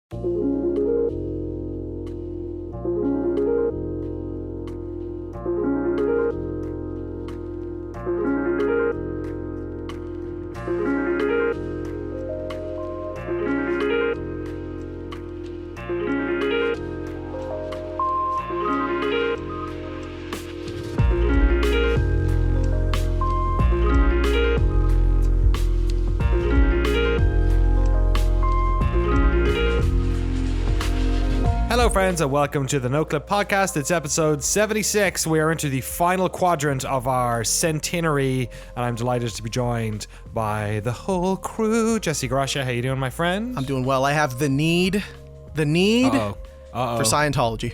Hello friends and welcome to the Noclip podcast. It's episode 76. We are into the final quadrant of our centenary and I'm delighted to be joined by the whole crew. Jesse Grosha, how you doing, my friend? I'm doing well. I have the need for Scientology.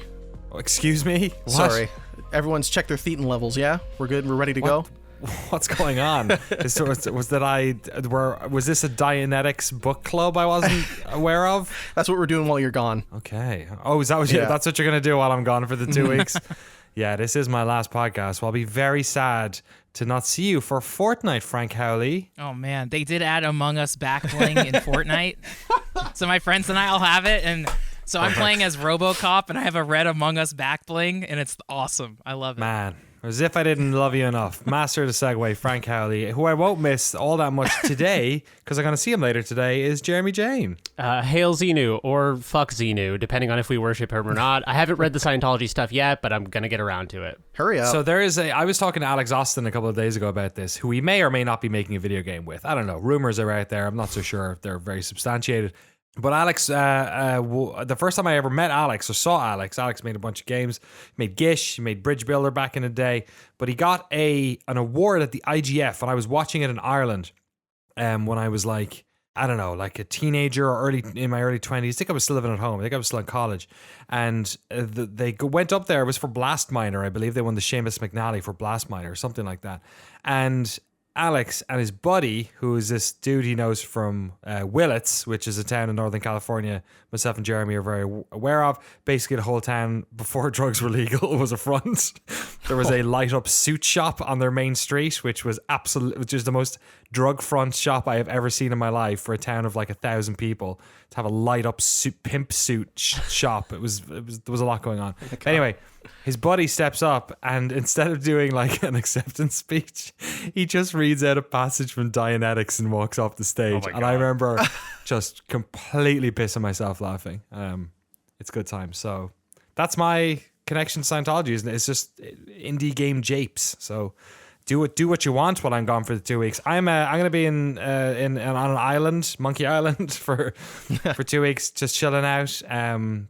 Oh, excuse me? What? Sorry. Everyone's checked their thetan levels, yeah? We're good? We're ready to go? What's going on? Was this a Dianetics book club I wasn't aware of? That's what we're doing while you're gone. Okay. Oh, is that what that's what you're going to do while I'm gone for the 2 weeks? Yeah, this is my last podcast. Well, I'll be very sad to not see you for a fortnight, Frank Howley. Oh, man. They did add Among Us back bling in Fortnite. So my friends and I will have it. And so I'm playing as RoboCop, and I have a red Among Us back bling, and it's awesome. I love it. Man. As if I didn't love you enough. Master of the segue, Frank Howley, who I won't miss all that much today, because I'm going to see him later today, is Jeremy Jane. Hail Xenu, or fuck Xenu, depending on if we worship him or not. I haven't read the Scientology stuff yet, but I'm going to get around to it. Hurry up. So I was talking to Alex Austin a couple of days ago about this, who we may or may not be making a video game with. I don't know. Rumors are out there. I'm not so sure if they're very substantiated. But Alex, the first time I ever met Alex or saw Alex made a bunch of games. He made Gish, he made Bridge Builder back in the day. But he got an award at the IGF, and I was watching it in Ireland when I was like, I don't know, like a teenager or in my early 20s. I think I was still living at home. I think I was still in college. And they went up there. It was for Blast Miner. I believe they won the Seamus McNally for Blast Miner or something like that. And Alex and his buddy, who is this dude he knows from Willits, which is a town in Northern California, myself and Jeremy are very aware of. Basically, the whole town, before drugs were legal, was a front. There was a light-up suit shop on their main street, which was the most drug-front shop I have ever seen in my life for a town of like 1,000 people. To have a light-up pimp suit shop, there was a lot going on. Anyway, his buddy steps up, and instead of doing like an acceptance speech, he just reads out a passage from Dianetics and walks off the stage. And I remember just completely pissing myself laughing. It's good times. So that's my connection to Scientology, isn't it? It's just indie game japes. So do what you want while I'm gone for the 2 weeks. I'm going to be on an island, Monkey Island, for 2 weeks, just chilling out.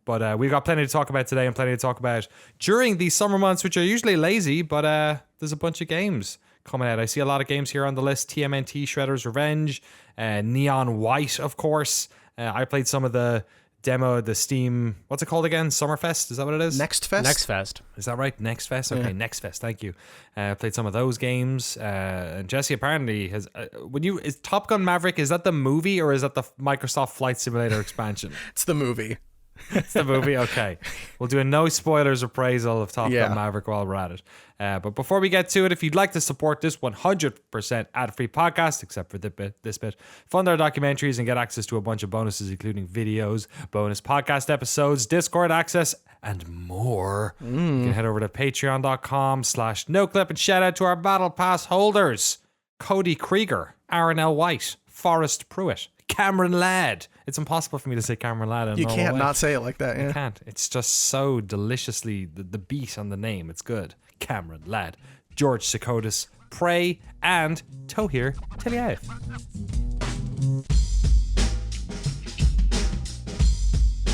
But we've got plenty to talk about today and plenty to talk about during these summer months, which are usually lazy. But there's a bunch of games coming out. I see a lot of games here on the list: TMNT, Shredder's Revenge, Neon White, of course. I played some of the demo, the Steam, what's it called again? Summerfest? Is that what it is? Next Fest. Is that right? Next Fest? Okay, yeah. Next Fest. Thank you. Played some of those games. And Jesse apparently has. Is Top Gun Maverick? Is that the movie or is that the Microsoft Flight Simulator expansion? It's the movie. It's the movie. Okay, we'll do a no spoilers appraisal of Top Gun Maverick while we're at it. But before we get to it, if you'd like to support this 100% ad-free podcast, except for this bit, fund our documentaries and get access to a bunch of bonuses, including videos, bonus podcast episodes, Discord access, and more. You can head over to patreon.com/noclip and shout out to our Battle Pass holders: Cody Krieger, Aaron L. White, Forrest Pruitt, Cameron Ladd. It's impossible for me to say Cameron Ladd. You can't not say it like that. Yeah. I can't. It's just so deliciously, the beat on the name. It's good. Cameron Ladd, George Sikotis, Prey, and Tohir Teliaev.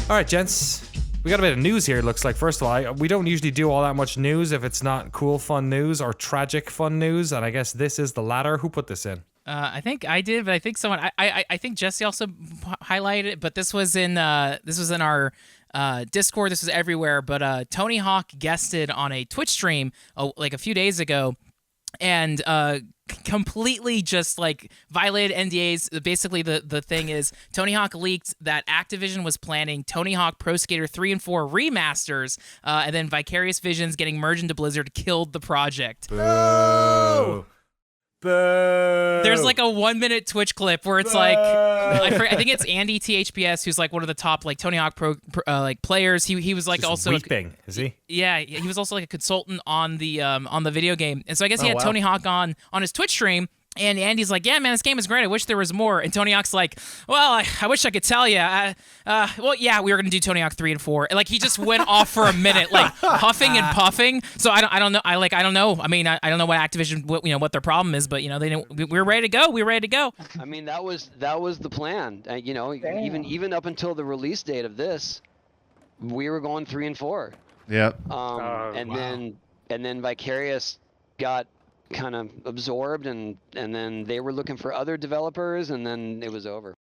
All right, gents. We got a bit of news here, it looks like. First of all, we don't usually do all that much news if it's not cool, fun news or tragic, fun news. And I guess this is the latter. Who put this in? I think I did, but I think someone. I think Jesse also highlighted it, but this was in our Discord. This was everywhere. But Tony Hawk guested on a Twitch stream like a few days ago, and completely just like violated NDAs. Basically, the thing is Tony Hawk leaked that Activision was planning Tony Hawk Pro Skater 3 and 4 remasters, and then Vicarious Visions getting merged into Blizzard killed the project. No! Boo. There's like a 1-minute Twitch clip where it's like I think it's Andy THPS, who's like one of the top like Tony Hawk like players. He was like Just also weeping, is he? Yeah, he was also like a consultant on the video game, and so I guess he had wow. Tony Hawk on his Twitch stream. And Andy's like, yeah, man, this game is great. I wish there was more. And Tony Hawk's like, well, I wish I could tell you. Well, yeah, we were gonna do Tony Hawk 3 and 4. And, like he just went off for a minute, like huffing and puffing. So I don't know. I don't know. I mean, I don't know what Activision, what their problem is, but they didn't. We were ready to go. We were ready to go. I mean, that was the plan. Even up until the release date of this, we were going 3 and 4. Yep. And then Vicarious got kind of absorbed, and then they were looking for other developers, and then it was over.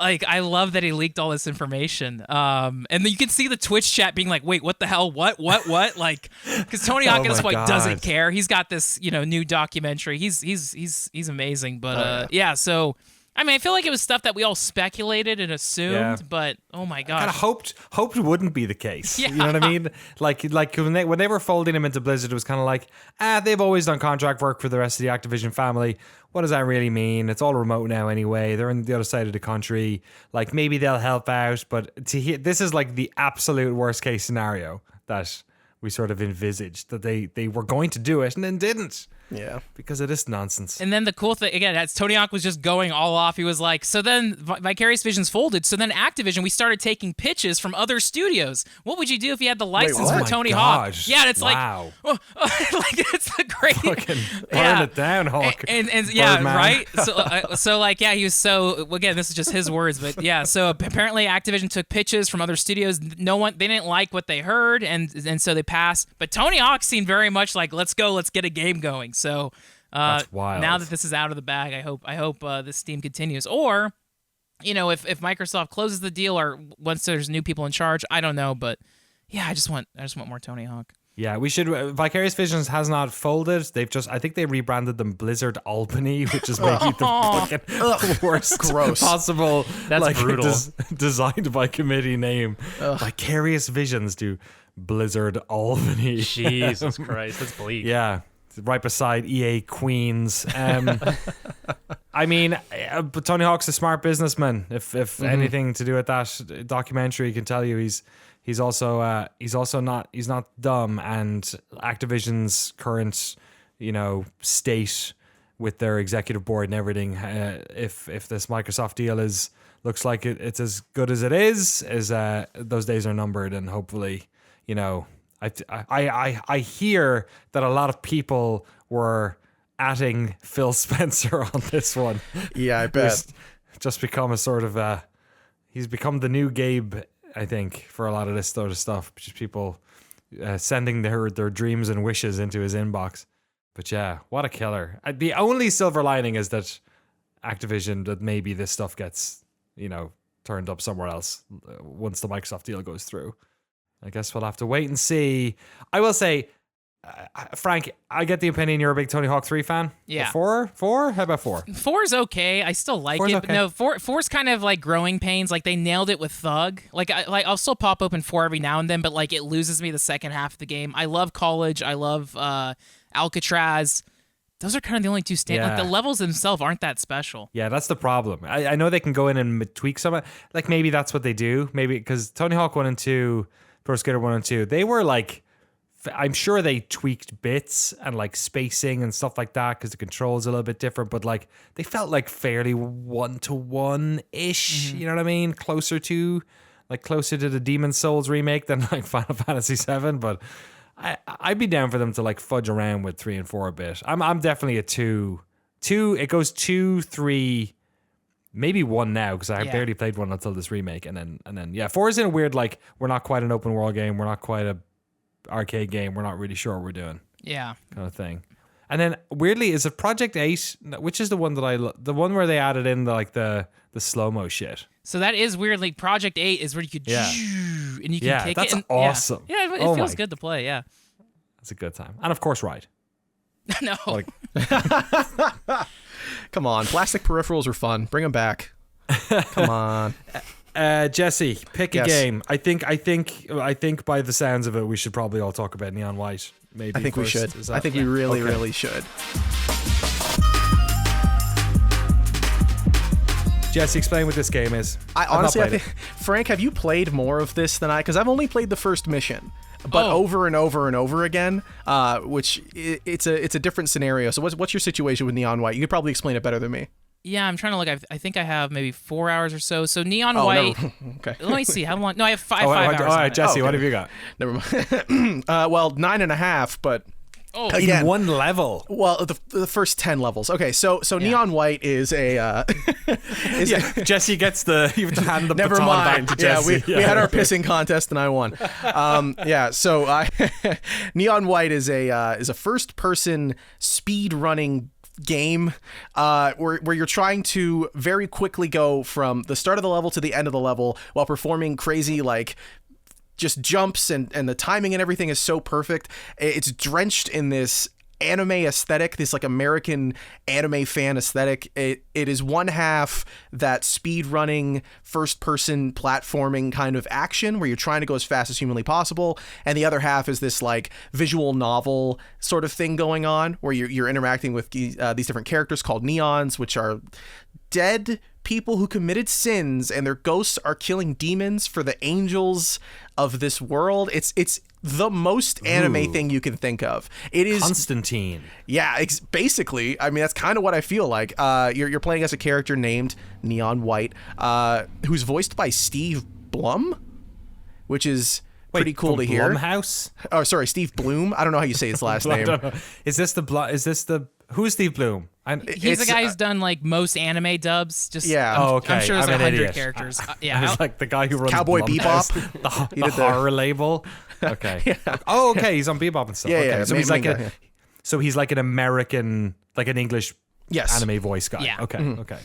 Like, I love that he leaked all this information. And then you can see the Twitch chat being like, wait, what the hell? What? Like, because Tony Hawk at this point doesn't care. He's got this, new documentary. He's amazing. But yeah, so I mean, I feel like it was stuff that we all speculated and assumed, but oh my gosh. Kind of hoped it wouldn't be the case. Yeah. You know what I mean? Like when they were folding him into Blizzard, it was kind of like, they've always done contract work for the rest of the Activision family. What does that really mean? It's all remote now anyway. They're on the other side of the country. Like maybe they'll help out, but this is like the absolute worst case scenario that we sort of envisaged, that they were going to do it and then didn't. Yeah. Because it is nonsense. And then the cool thing, again, as Tony Hawk was just going all off, he was like, so then Vicarious Visions folded. So then Activision, we started taking pitches from other studios. What would you do if you had the license what? for Oh my Tony Hawk? gosh. Yeah, and it's Wow. like, like it's the great. Fucking burn it down, Hawk. And yeah, Birdman. right? So like, yeah, he was again, this is just his words, but yeah, so apparently Activision took pitches from other studios. They didn't like what they heard, and so they passed. But Tony Hawk seemed very much like, let's get a game going. So That's wild. now that this is out of the bag, I hope this team continues. Or, if Microsoft closes the deal, or once there's new people in charge, I don't know, but yeah, I just want more Tony Hawk. Yeah, we should. Vicarious Visions has not folded. I think they rebranded them Blizzard Albany, which is maybe the fucking worst possible. That's brutal. Designed by committee name. Vicarious Visions do Blizzard Albany. Jesus Christ, that's bleak. Yeah, right beside EA Queens. I mean, but Tony Hawk's a smart businessman. If anything to do with that documentary can tell you, he's also not dumb. And Activision's current, state with their executive board and everything, if this Microsoft deal looks like it's as good as it is those days are numbered, and hopefully, I hear that a lot of people were atting Phil Spencer on this one. Yeah, I bet. He's just become a sort of he's become the new Gabe, I think, for a lot of this sort of stuff. Just people sending their dreams and wishes into his inbox. But yeah, what a killer. The only silver lining is that Activision, that maybe this stuff gets, turned up somewhere else once the Microsoft deal goes through. I guess we'll have to wait and see. I will say, Frank, I get the opinion you're a big Tony Hawk 3 fan. Yeah. 4? How about 4? 4's okay. I still like 4's it. okay. But no, 4's kind of like growing pains. Like they nailed it with Thug. I'll still pop open 4 every now and then, but like it loses me the second half of the game. I love College. I love Alcatraz. Those are kind of the only two like the levels themselves aren't that special. Yeah, that's the problem. I know they can go in and tweak some of it. Like maybe that's what they do. Maybe because Tony Hawk 1 and 2, Pro Skater 1 and 2, they were like, I'm sure they tweaked bits and like spacing and stuff like that because the controls are a little bit different, but like they felt like fairly 1-to-1-ish. You know what I mean? Closer to the Demon's Souls remake than like Final Fantasy 7. But I'd be down for them to like fudge around with 3 and 4 a bit. I'm definitely a 2. It goes 2, 3. Maybe 1 now because I barely played 1 until this remake, and then 4 is in a weird, like, we're not quite an open world game, we're not quite a arcade game, we're not really sure what we're doing, kind of thing. And then weirdly, is it Project 8, which is the one that the one where they added in the slow-mo shit? So that is weirdly, Project 8 is where you could and you can kick that's it. And, awesome. Yeah, it feels good to play. Yeah, it's a good time, and of course, Ride. No. Come on, plastic peripherals are fun. Bring them back. Come on. Jesse, pick a game. I think by the sounds of it, we should probably all talk about Neon White. Maybe I think first. we should. I think we really should. Jesse, explain what this game is. I I've not honestly, played think, Frank, have you played more of this than I? Because I've only played the first mission, but Oh. over and over and over again. Which it's a different scenario. So what's your situation with Neon White? You could probably explain it better than me. Yeah, I'm trying to look. I think I have maybe 4 hours or so. So Neon Oh, White. Okay. Let me see how long. No, I have five, Oh, five all hours. right, on it. Jesse, Oh, what okay. have you got? Never mind. Well, 9.5, but. Oh, Again, In one level. well, the first 10 levels. Okay, so Neon White is a Jesse gets you have to hand the Never baton mind. back to Yeah, Jesse. we had our pissing contest and I won. So Neon White is a first-person speed-running game where you're trying to very quickly go from the start of the level to the end of the level while performing crazy just jumps and the timing and everything is so perfect. It's drenched in this anime aesthetic, this American anime fan aesthetic. It is one half that speed running first person platforming kind of action where you're trying to go as fast as humanly possible, and the other half is this visual novel sort of thing going on where you're interacting with these different characters called neons, which are dead people who committed sins, and their ghosts are killing demons for the angels of this world. It's the most anime thing you can think of. It is Constantine. Yeah, basically. I mean, that's kind of what I feel like. You're playing as a character named Neon White, who's voiced by Steve Blum, which is pretty cool to hear. Blumhouse? Oh, sorry, Steve Bloom. I don't know how you say his last I name. don't know. Is this who's Steve Bloom? he's the it's, guy who's done most anime dubs. Just Yeah. I'm, Oh, okay. I'm sure there's I'm an 100 idiot. characters. I Yeah, was like the guy who runs Cowboy Blumhouse, Bebop. the horror label. Okay. Oh, okay. He's on Bebop and stuff. Yeah, okay. yeah, So he's main like guy, yeah. so he's like an American, like an English Yes. anime voice guy. Yeah. Okay. Mm-hmm. Okay.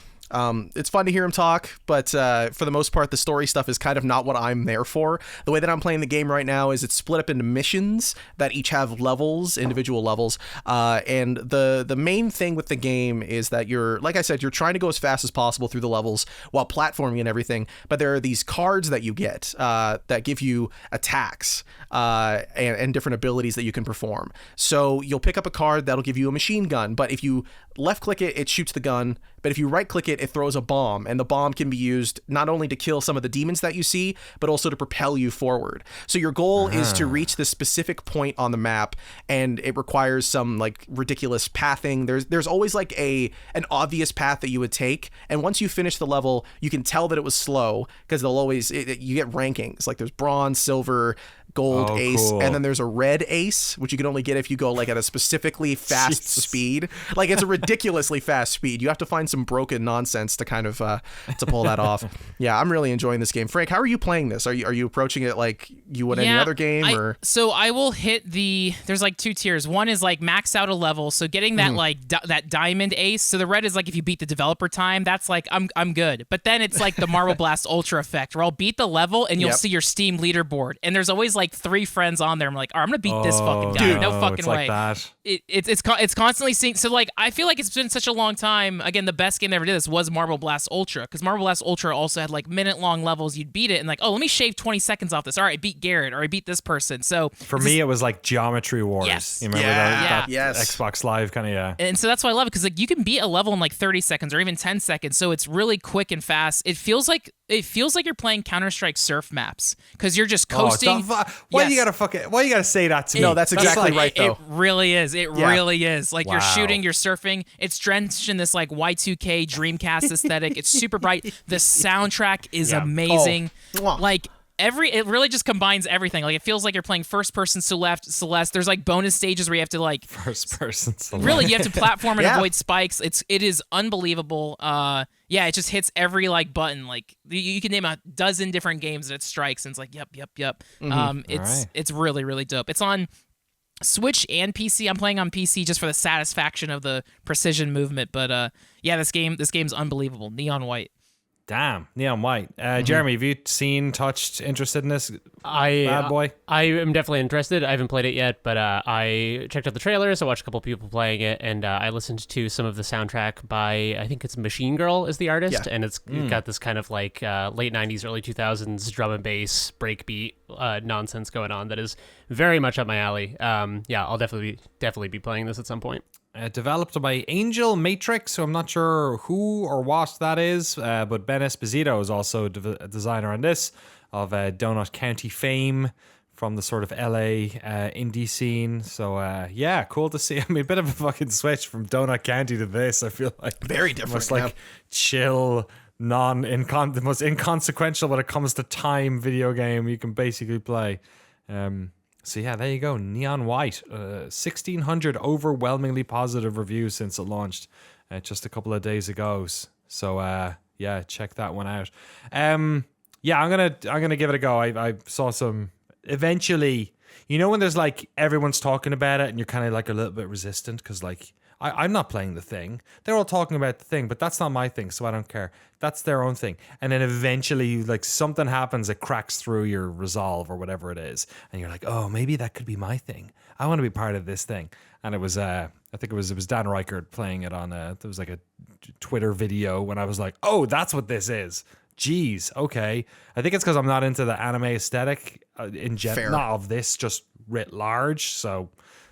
It's fun to hear him talk, but for the most part, the story stuff is kind of not what I'm there for. The way that I'm playing the game right now is it's split up into missions that each have levels, individual levels, and the main thing with the game is that like I said, you're trying to go as fast as possible through the levels while platforming and everything, but there are these cards that you get that give you attacks and different abilities that you can perform. So you'll pick up a card that'll give you a machine gun, but if you left click it, it shoots the gun, but if you right click it, it throws a bomb, and the bomb can be used not only to kill some of the demons that you see, but also to propel you forward. So your goal is to reach this specific point on the map, and it requires some ridiculous pathing. There's always an obvious path that you would take, and once you finish the level, you can tell that it was slow because they'll always you get rankings, there's bronze, silver, gold, ace, cool. and then there's a red ace, which you can only get if you go at a specifically fast speed. It's a ridiculously fast speed. You have to find some broken nonsense to kind of to pull that off. Yeah, I'm really enjoying this game. Frank, how are you playing this? Are you approaching it like you would any other game? So I will hit there's two tiers. One is max out a level, so getting that that diamond ace. So the red is if you beat the developer time, that's I'm good. But then it's the Marble Blast Ultra effect, where I'll beat the level and you'll see your Steam leaderboard, and there's always 3 friends on there. I'm like, I'm gonna beat this fucking guy. Dude, no fucking it's way. like that. It's constantly seeing. So I feel like it's been such a long time. Again, the best game that ever did this was Marble Blast Ultra, because Marble Blast Ultra also had minute-long levels. You'd beat it and let me shave 20 seconds off this. All right, I beat Garrett, or I beat this person. So For me, it was like Geometry Wars. Yes. You remember Yeah. that Yes. Xbox Live kind of, And so that's why I love it, because you can beat a level in 30 seconds or even 10 seconds. So it's really quick and fast. It feels like you're playing Counter-Strike surf maps, because you're just coasting. Why Yes. you gotta say that to me? No, that's exactly right, though. It really is. It really is. You're Wow. shooting, you're surfing. It's drenched in this Y2K Dreamcast aesthetic. It's super bright. The soundtrack is amazing. Oh. Mwah. It really just combines everything. It feels like you're playing first person Celeste. There's bonus stages where you have to First person. really, you have to platform and Yeah. avoid spikes. It is unbelievable. It just hits every button. You can name a dozen different games that it strikes, and it's yep. It's really, really dope. It's on Switch and PC. I'm playing on PC just for the satisfaction of the precision movement. But this game's unbelievable. Neon White. Damn, Neon White. Jeremy, have you seen, touched, interested in this bad boy? I am definitely interested. I haven't played it yet, but I checked out the trailers. I watched a couple people playing it, and I listened to some of the soundtrack by, I think it's Machine Girl is the artist, and it's got this kind of late 90s, early 2000s drum and bass, breakbeat nonsense going on that is very much up my alley. I'll definitely be playing this at some point. Developed by Angel Matrix, so I'm not sure who or what that is, but Ben Esposito is also a designer on this, of Donut County fame from the sort of LA indie scene. So yeah, cool to see. I mean, a bit of a fucking switch from Donut County to this, I feel like. Very different. Almost like chill, the most inconsequential when it comes to time video game you can basically play. So yeah, there you go. Neon White, 1,600 overwhelmingly positive reviews since it launched just a couple of days ago. So yeah, check that one out. Yeah, I'm gonna give it a go. I saw some. Eventually, you know when there's like everyone's talking about it and you're kind of like a little bit resistant because like I'm not playing the thing. They're all talking about the thing, but that's not my thing, so I don't care. That's their own thing. And then eventually, like something happens that cracks through your resolve or whatever it is, and you're like, oh, maybe that could be my thing. I want to be part of this thing. And it was, I think it was Dan Reichert playing it on. There was like a Twitter video when I was like, oh, that's what this is. Jeez, okay. I think it's because I'm not into the anime aesthetic in general, not of this, just writ large. So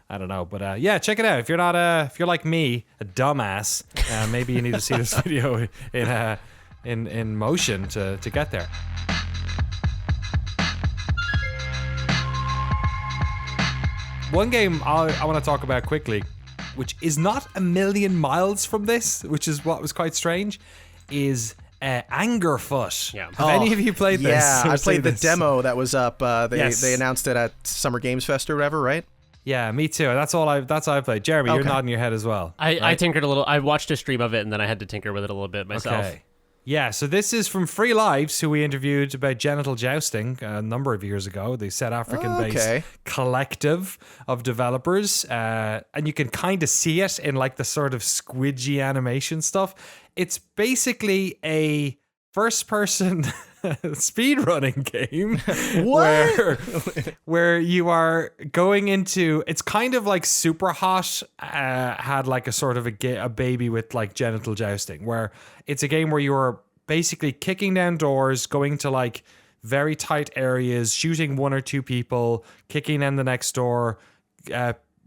I don't know, but yeah, check it out. If you're not if you're like me, a dumbass, maybe you need to see this video in motion to get there. One game I want to talk about quickly, which is not a million miles from this, which is what was quite strange, is Angerfoot. Yeah. Have any of you played this? Yeah, I played the demo that was up. They announced it at Summer Games Fest or whatever, right? Yeah, me too. That's all I played. Jeremy, you're nodding your head as well. I tinkered a little. I watched a stream of it and then I had to tinker with it a little bit myself. Okay. Yeah, so this is from Free Lives, who we interviewed about genital jousting a number of years ago. The South African-based collective of developers. And you can kind of see it in like the sort of squidgy animation stuff. It's basically a first-person speedrunning game where you are going into, it's kind of like Super Hot had like a sort of a baby with like genital jousting, where it's a game where you are basically kicking down doors, going to like very tight areas, shooting one or two people, kicking in the next door,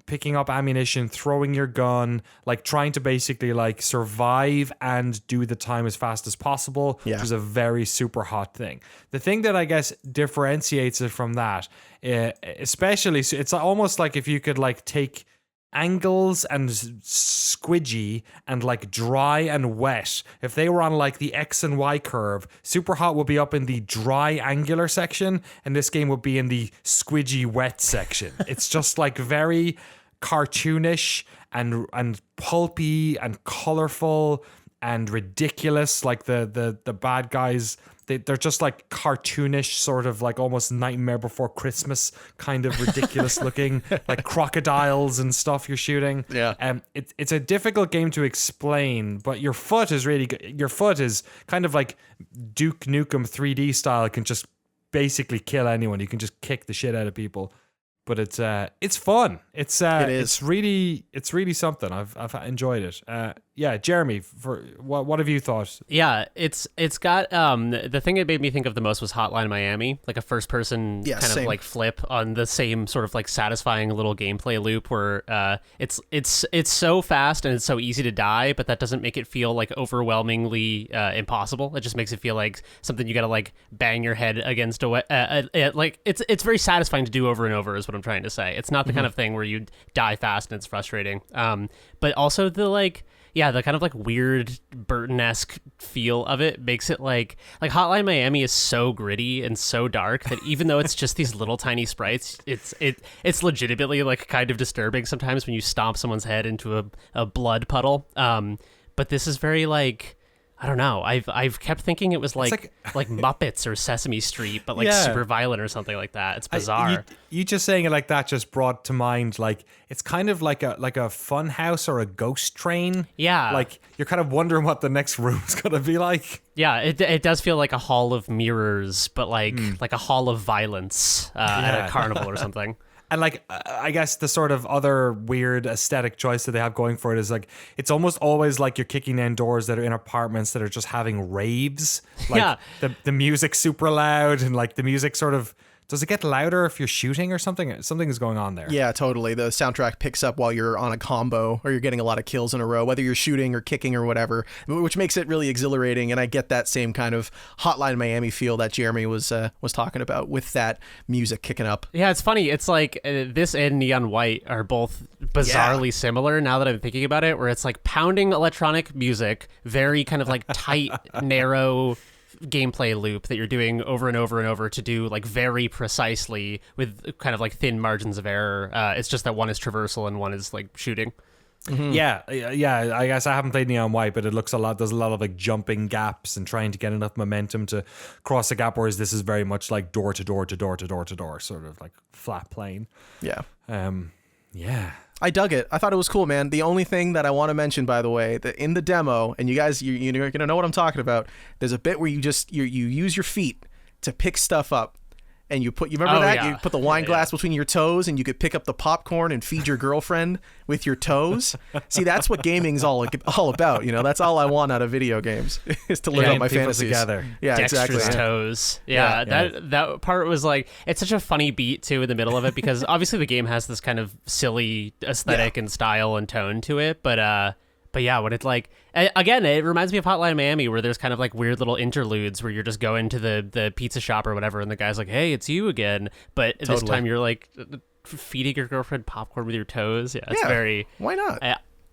picking up ammunition, throwing your gun, like trying to basically like survive and do the time as fast as possible, which is a very Super Hot thing. The thing that I guess differentiates it from that, especially, it's almost like if you could like take angles and squidgy and like dry and wet, if they were on like the X and Y curve, Super Hot would be up in the dry angular section and this game would be in the squidgy wet section. It's just like very cartoonish and pulpy and colorful and ridiculous. Like the bad guys, they're just like cartoonish, sort of like almost Nightmare Before Christmas kind of ridiculous looking, like crocodiles and stuff you're shooting. Yeah. It's a difficult game to explain, but your foot is really good. Your foot is kind of like Duke Nukem 3D style. It can just basically kill anyone. You can just kick the shit out of people. But it's fun. It is. It's really something. I've enjoyed it. Yeah, Jeremy, for what have you thought? Yeah, it's got the thing that made me think of the most was Hotline Miami, like a first person kind of like flip on the same sort of like satisfying little gameplay loop where it's so fast and it's so easy to die, but that doesn't make it feel like overwhelmingly impossible. It just makes it feel like something you got to like bang your head against like it's very satisfying to do over and over is what I'm trying to say. It's not the kind of thing where you die fast and it's frustrating. But also the kind of like weird Burton-esque feel of it makes it like Hotline Miami is so gritty and so dark that even though it's just these little tiny sprites, it's legitimately like kind of disturbing sometimes when you stomp someone's head into a blood puddle. But this is very like, I don't know. I've kept thinking it was like Muppets or Sesame Street, but like super violent or something like that. It's bizarre. You just saying it like that just brought to mind like it's kind of like a fun house or a ghost train. Yeah, like you're kind of wondering what the next room's gonna be like. Yeah, it does feel like a hall of mirrors, but like a hall of violence at a carnival or something. And like, I guess the sort of other weird aesthetic choice that they have going for it is like, it's almost always like you're kicking in doors that are in apartments that are just having raves. Like the music's super loud and like the music sort of Does it get louder if you're shooting or something? Something is going on there. Yeah, totally. The soundtrack picks up while you're on a combo or you're getting a lot of kills in a row, whether you're shooting or kicking or whatever, which makes it really exhilarating. And I get that same kind of Hotline Miami feel that Jeremy was talking about with that music kicking up. Yeah, it's funny. It's like this and Neon White are both bizarrely similar now that I'm thinking about it, where it's like pounding electronic music, very kind of like tight, narrow gameplay loop that you're doing over and over and over to do like very precisely with kind of like thin margins of error. It's just that one is traversal and one is like shooting. Mm-hmm. Yeah. I guess I haven't played Neon White, but it looks there's a lot of like jumping gaps and trying to get enough momentum to cross the gap, whereas this is very much like door to door to door to door to door, sort of like flat plane. Yeah. Yeah. I dug it. I thought it was cool, man. The only thing that I want to mention, by the way, that in the demo, and you guys, you're going to know what I'm talking about, there's a bit where you use your feet to pick stuff up. And you remember that? Yeah. You put the wine glass between your toes and you could pick up the popcorn and feed your girlfriend with your toes. See, that's what gaming's all about. You know, that's all I want out of video games is to live out my people fantasies. Together. Yeah, Dexterous exactly. toes. Yeah, that part was like, it's such a funny beat too in the middle of it, because obviously the game has this kind of silly aesthetic and style and tone to it, but yeah, when it's like, again, it reminds me of Hotline Miami, where there's kind of like weird little interludes where you're just going to the pizza shop or whatever, and the guy's like, "Hey, it's you again," but this time you're like feeding your girlfriend popcorn with your toes. Yeah, it's very. Why not?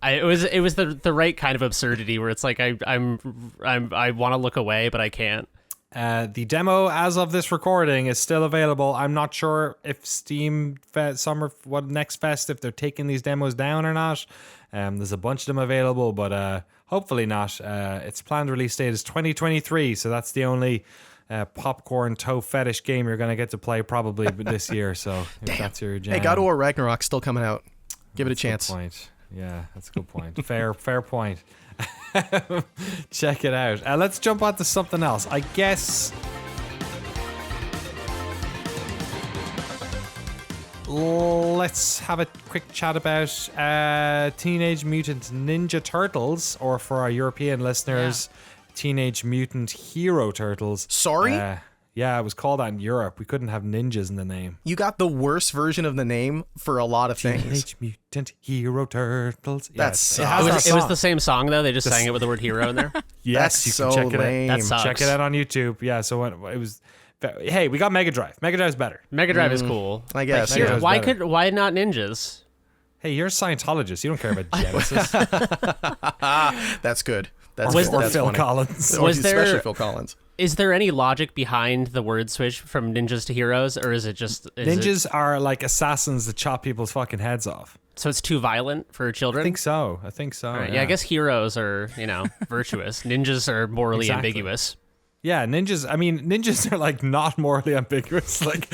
It was the right kind of absurdity where it's like I want to look away, but I can't. The demo, as of this recording, is still available. I'm not sure if Steam Next Fest, if they're taking these demos down or not. There's a bunch of them available, but hopefully not. Its planned release date is 2023, so that's the only popcorn toe fetish game you're going to get to play probably this year. So if that's your jam. Hey, God of War Ragnarok's still coming out. Give it a chance. Good point. Yeah, that's a good point. Fair point. Check it out. Let's jump on to something else. I guess let's have a quick chat about Teenage Mutant Ninja Turtles, or for our European listeners, Teenage Mutant Hero Turtles. Sorry? Yeah, it was called that in Europe. We couldn't have ninjas in the name. You got the worst version of the name for a lot of things. Teenage Mutant Hero Turtles. That's it was the same song though. They just sang it with the word hero in there. Yes, That's you so can check lame. it out. That sucks. Check it out on YouTube. Yeah, so when it was. Hey, we got Mega Drive. Mega Drive's better. Mega Drive is cool. I guess. Mega Yeah. Drive's Why not ninjas? Hey, you're a Scientologist. You don't care about Genesis. That's good. That's Was good. or That's Phil funny. Collins. Was Especially there- Phil Collins. Is there any logic behind the word switch from ninjas to heroes, or is it just Ninjas are like assassins that chop people's fucking heads off. so it's too violent for children? I think so. All right, yeah, I guess heroes are virtuous. Ninjas are morally Exactly. ambiguous. Yeah, ninjas are like not morally ambiguous. Like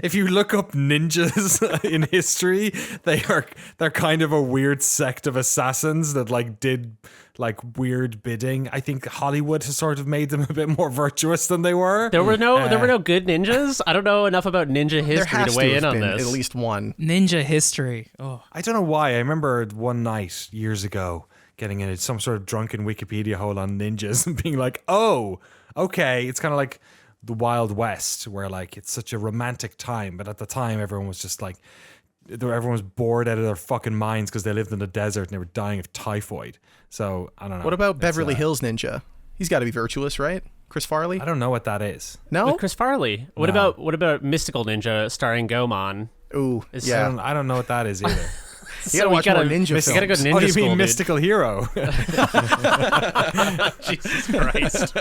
if you look up ninjas in history, they're kind of a weird sect of assassins that like did like weird bidding. I think Hollywood has sort of made them a bit more virtuous than they were. There were no good ninjas. I don't know enough about ninja There history has to weigh to in have on been this. at least one. Ninja history. Oh, I don't know why. I remember one night years ago getting in some sort of drunken Wikipedia hole on ninjas and being like, oh, okay. It's kind of like the Wild West, where like it's such a romantic time, but at the time everyone was just like, everyone was bored out of their fucking minds because they lived in the desert and they were dying of typhoid. So I don't know. What about Beverly Hills Ninja? He's got to be virtuous, right? Chris Farley? I don't know what that is. No? With Chris Farley. What about Mystical Ninja starring Gomon? Ooh, I yeah. don't know what that is either. You gotta watch more ninja films. You gotta go to ninja Oh, you school, mean dude. Mystical Hero? Jesus Christ.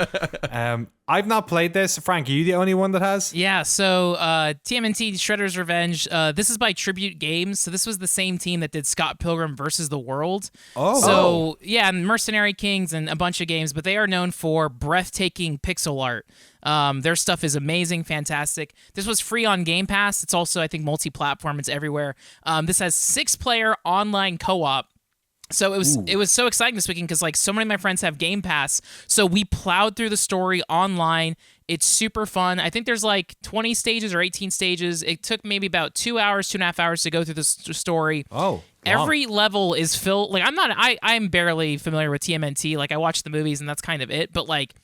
I've not played this. Frank, are you the only one that has? yeah. So TMNT Shredder's Revenge. This is by Tribute Games. So this was the same team that did Scott Pilgrim versus the World. Oh. So yeah, and Mercenary Kings and a bunch of games, but they are known for breathtaking pixel art. Their stuff is amazing, fantastic. This was free on Game Pass. It's also, I think, multi-platform. It's everywhere. This has 6-player online co-op. So it was so exciting this weekend because like so many of my friends have Game Pass. So we plowed through the story online. It's super fun. I think there's like 20 stages or 18 stages. It took maybe about 2 hours, 2.5 hours to go through the story. Oh, wow. Every level is filled. Like I'm barely familiar with TMNT. Like I watched the movies and that's kind of it. But like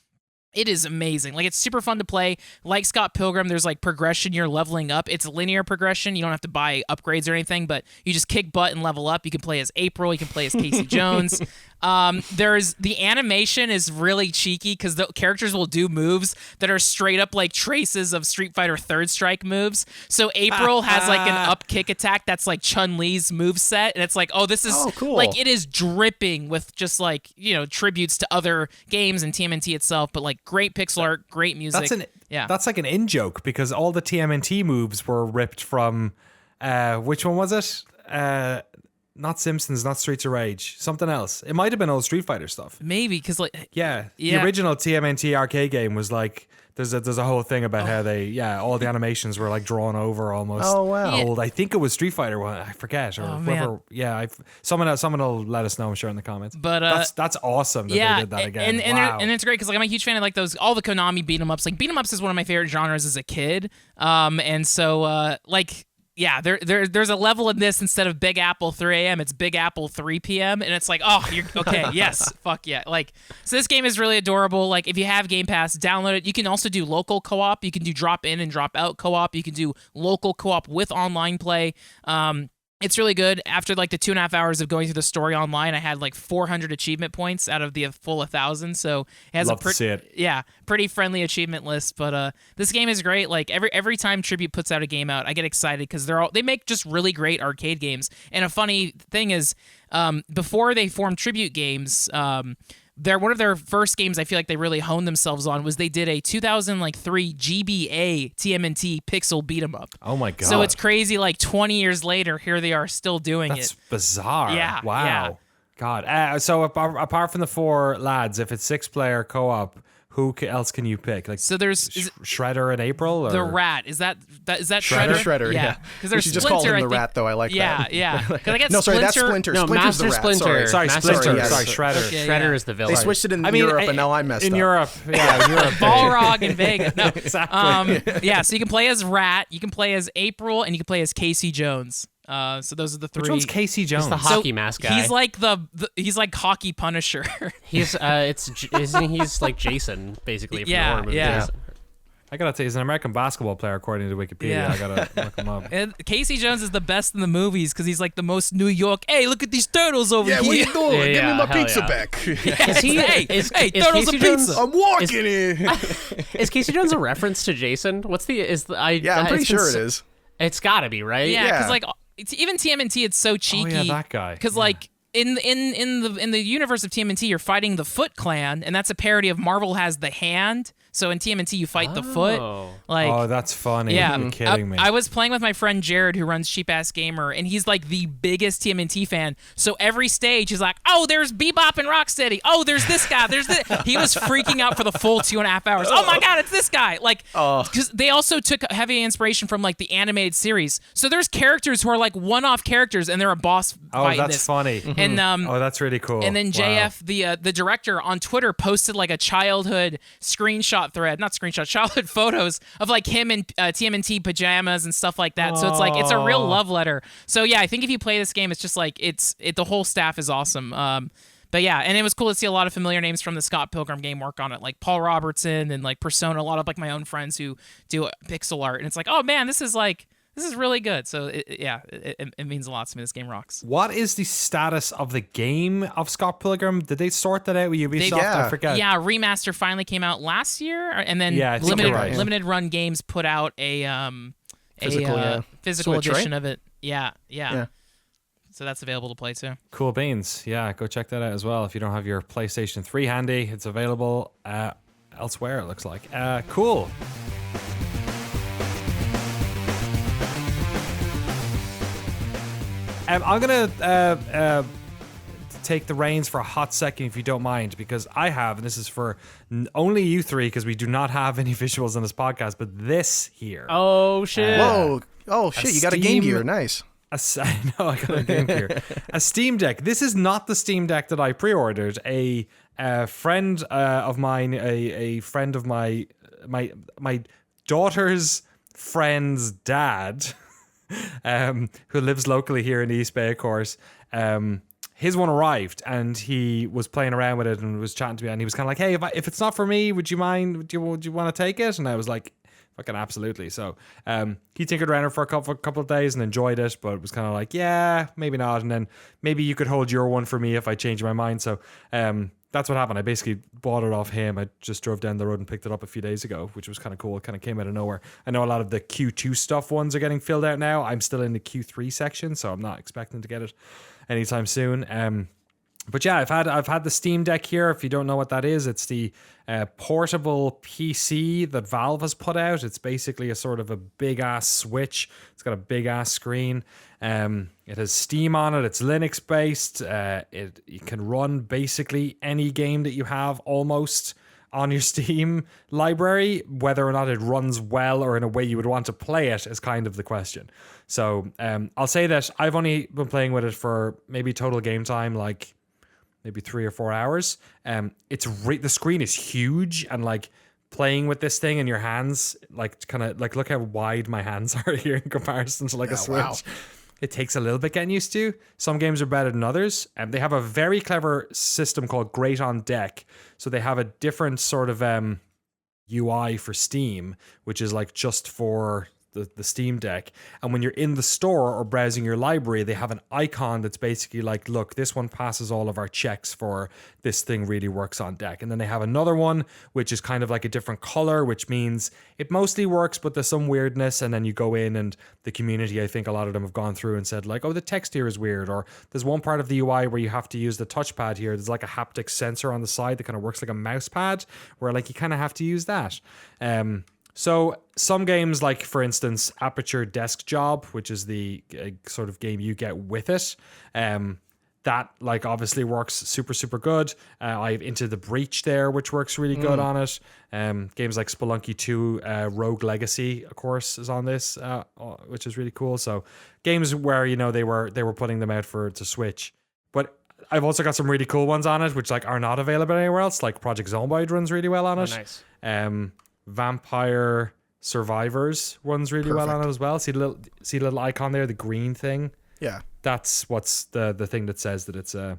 It is amazing. Like, it's super fun to play. Like Scott Pilgrim, there's like progression. You're leveling up. It's linear progression. You don't have to buy upgrades or anything, but you just kick butt and level up. You can play as April. You can play as Casey Jones. There's the animation is really cheeky because the characters will do moves that are straight up like traces of Street Fighter Third Strike moves. So April has like an up kick attack that's like Chun-Li's moveset, and it's like, oh, this is cool. like, it is dripping with just like, you know, tributes to other games and TMNT itself, but like great pixel art, great music. That's like an in joke because all the TMNT moves were ripped from which one was it? Not Simpsons, not Streets of Rage, something else. It might have been old Street Fighter stuff. Maybe because like the original TMNT arcade game was like there's a whole thing about how they all the animations were like drawn over almost. Oh wow! Old. I think it was Street Fighter one. I forget or whoever. Yeah, someone will let us know. I'm sure in the comments. But that's awesome that they did that again. And it's great because like I'm a huge fan of like all the Konami beat 'em ups. Like beat 'em ups is one of my favorite genres as a kid. And so like. Yeah, there's a level in this instead of Big Apple 3 a.m. It's Big Apple 3 p.m. and it's like, oh, you're okay, yes, fuck yeah. Like, so this game is really adorable. Like, if you have Game Pass, download it. You can also do local co-op. You can do drop in and drop out co-op. You can do local co-op with online play. It's really good. After like the 2.5 hours of going through the story online, I had like 400 achievement points out of the full 1,000. So it has to see it. Pretty friendly achievement list. But this game is great. Like every time Tribute puts out a game out, I get excited because they make just really great arcade games. And a funny thing is, before they formed Tribute Games, one of their first games I feel like they really honed themselves on was they did a 2003 GBA TMNT pixel beat 'em up. Oh my god! So it's crazy. Like 20 years later, here they are still doing it. That's bizarre. Yeah. Wow. Yeah. God. So apart from the 4 lads, if it's 6-player co-op, who else can you pick? Like, so there's Shredder and April, or the Rat. Is that Shredder? Shredder. Yeah. Because there's just Splinter. call him the Rat, though. I like that. Yeah. Because I get no, sorry, that's Splinter. Splinter. No, Splinter's Master the Rat. Splinter. Sorry, Splinter. yes. Sorry, Shredder. Okay, Shredder is the villain. They switched it in Europe, and now I'm messed in up. Europe, yeah, in Europe. Balrog in Vegas. No. Exactly. So you can play as Rat, you can play as April, and you can play as Casey Jones. So those are the 3. Which one's Casey Jones? He's the hockey mask guy. He's like he's like hockey Punisher. He's he's like Jason basically. From the Yeah, horror movie yeah. Jason. I gotta tell you, he's an American basketball player according to Wikipedia. Yeah. I gotta look him up. And Casey Jones is the best in the movies because he's like the most New York. Hey, look at these turtles over Yeah, here. what you doing? Yeah, Give me my hell pizza yeah. back. Hey, is turtles Casey and Jones- pizza. I'm walking here. Is Casey Jones a reference to Jason? Yeah, I'm pretty sure it is. It's gotta be, right? Yeah, because Yeah. like even TMNT, it's so cheeky. Oh yeah, that guy. Because like in the universe of TMNT, you're fighting the Foot Clan, and that's a parody of Marvel has the Hand. So in TMNT, you fight the Foot. Like, Oh, that's funny. yeah, You're kidding me. I was playing with my friend Jared, who runs Cheap Ass Gamer, and he's like the biggest TMNT fan. So every stage, he's like, "Oh, there's Bebop and Rocksteady. Oh, there's this guy. There's this." He was freaking out for the full 2.5 hours. Oh my god, it's this guy! Like, because they also took heavy inspiration from like the animated series. So there's characters who are like one-off characters, and they're a boss Oh, fight in that's this. funny. And Oh, that's really cool. and then Wow. JF, the director, on Twitter posted like a childhood childhood photos of like him in TMNT pajamas and stuff like that. So it's like it's a real love letter. So yeah, I think if you play this game, it's just like the whole staff is awesome. But yeah, and it was cool to see a lot of familiar names from the Scott Pilgrim game work on it, like Paul Robertson and like Persona. A lot of like my own friends who do pixel art, and it's like, oh man, this is really good. So it means a lot to me. This game rocks. What is the status of the game of Scott Pilgrim? Did they sort that out with Ubisoft? yeah. I forget. Yeah, Remaster finally came out last year, and then Yeah, I think you're right. limited run games put out a Physical, physical Switch, edition right? of it. Yeah. Yeah. So that's available to play too. Cool beans. Yeah, go check that out as well. If you don't have your PlayStation 3 handy, it's available elsewhere, it looks like. Cool. I'm going to take the reins for a hot second, if you don't mind, because I have, and this is for only you 3, because we do not have any visuals on this podcast, but this here. Oh shit! Whoa. Oh, shit. You got a Game Steam- Gear. Nice. I know, I got a Game Gear. A Steam Deck. This is not the Steam Deck that I pre-ordered. A friend of mine, a friend of my daughter's friend's dad, who lives locally here in the East Bay, of course, his one arrived, and he was playing around with it and was chatting to me, and he was kind of like, "Hey, if it's not for me, would you mind? Would you want to take it?" And I was like, "Fucking absolutely." So he tinkered around it for a couple of days and enjoyed it, but it was kind of like, "Yeah, maybe not." And then maybe you could hold your one for me if I change my mind. So that's what happened. I basically bought it off him. I just drove down the road and picked it up a few days ago, which was kind of cool. It kind of came out of nowhere. I know a lot of the Q2 stuff ones are getting filled out now. I'm still in the Q3 section, so I'm not expecting to get it anytime soon. But yeah, I've had the Steam Deck here. If you don't know what that is, it's the portable PC that Valve has put out. It's basically a sort of a big ass Switch. It's got a big ass screen. It has Steam on it. It's Linux based. You can run basically any game that you have almost on your Steam library. Whether or not it runs well or in a way you would want to play it is kind of the question. So I'll say that I've only been playing with it for maybe total game time like maybe 3 or 4 hours. The screen is huge, and like playing with this thing in your hands, like kind of like look how wide my hands are here in comparison to like a Switch. Wow. It takes a little bit getting used to. Some games are better than others. And they have a very clever system called Great on Deck. So they have a different sort of UI for Steam, which is like just for the Steam Deck. And when you're in the store or browsing your library, they have an icon that's basically like, look, this one passes all of our checks for this thing really works on deck. And then they have another one, which is kind of like a different color, which means it mostly works, but there's some weirdness. And then you go in, and the community, I think a lot of them have gone through and said like, oh, the text here is weird. Or there's one part of the UI where you have to use the touchpad here. There's like a haptic sensor on the side that kind of works like a mouse pad, where like you kind of have to use that. So some games, like for instance, Aperture Desk Job, which is the sort of game you get with it, that like obviously works super, super good. I have Into the Breach there, which works really good on it. Games like Spelunky 2, Rogue Legacy, of course, is on this, which is really cool. So games where, you know, they were putting them out to Switch. But I've also got some really cool ones on it, which like are not available anywhere else. Like Project Zomboid runs really well on it. Nice. Vampire Survivors runs really well on it as well. See the little icon there, the green thing? Yeah. That's what's the thing that says that it's that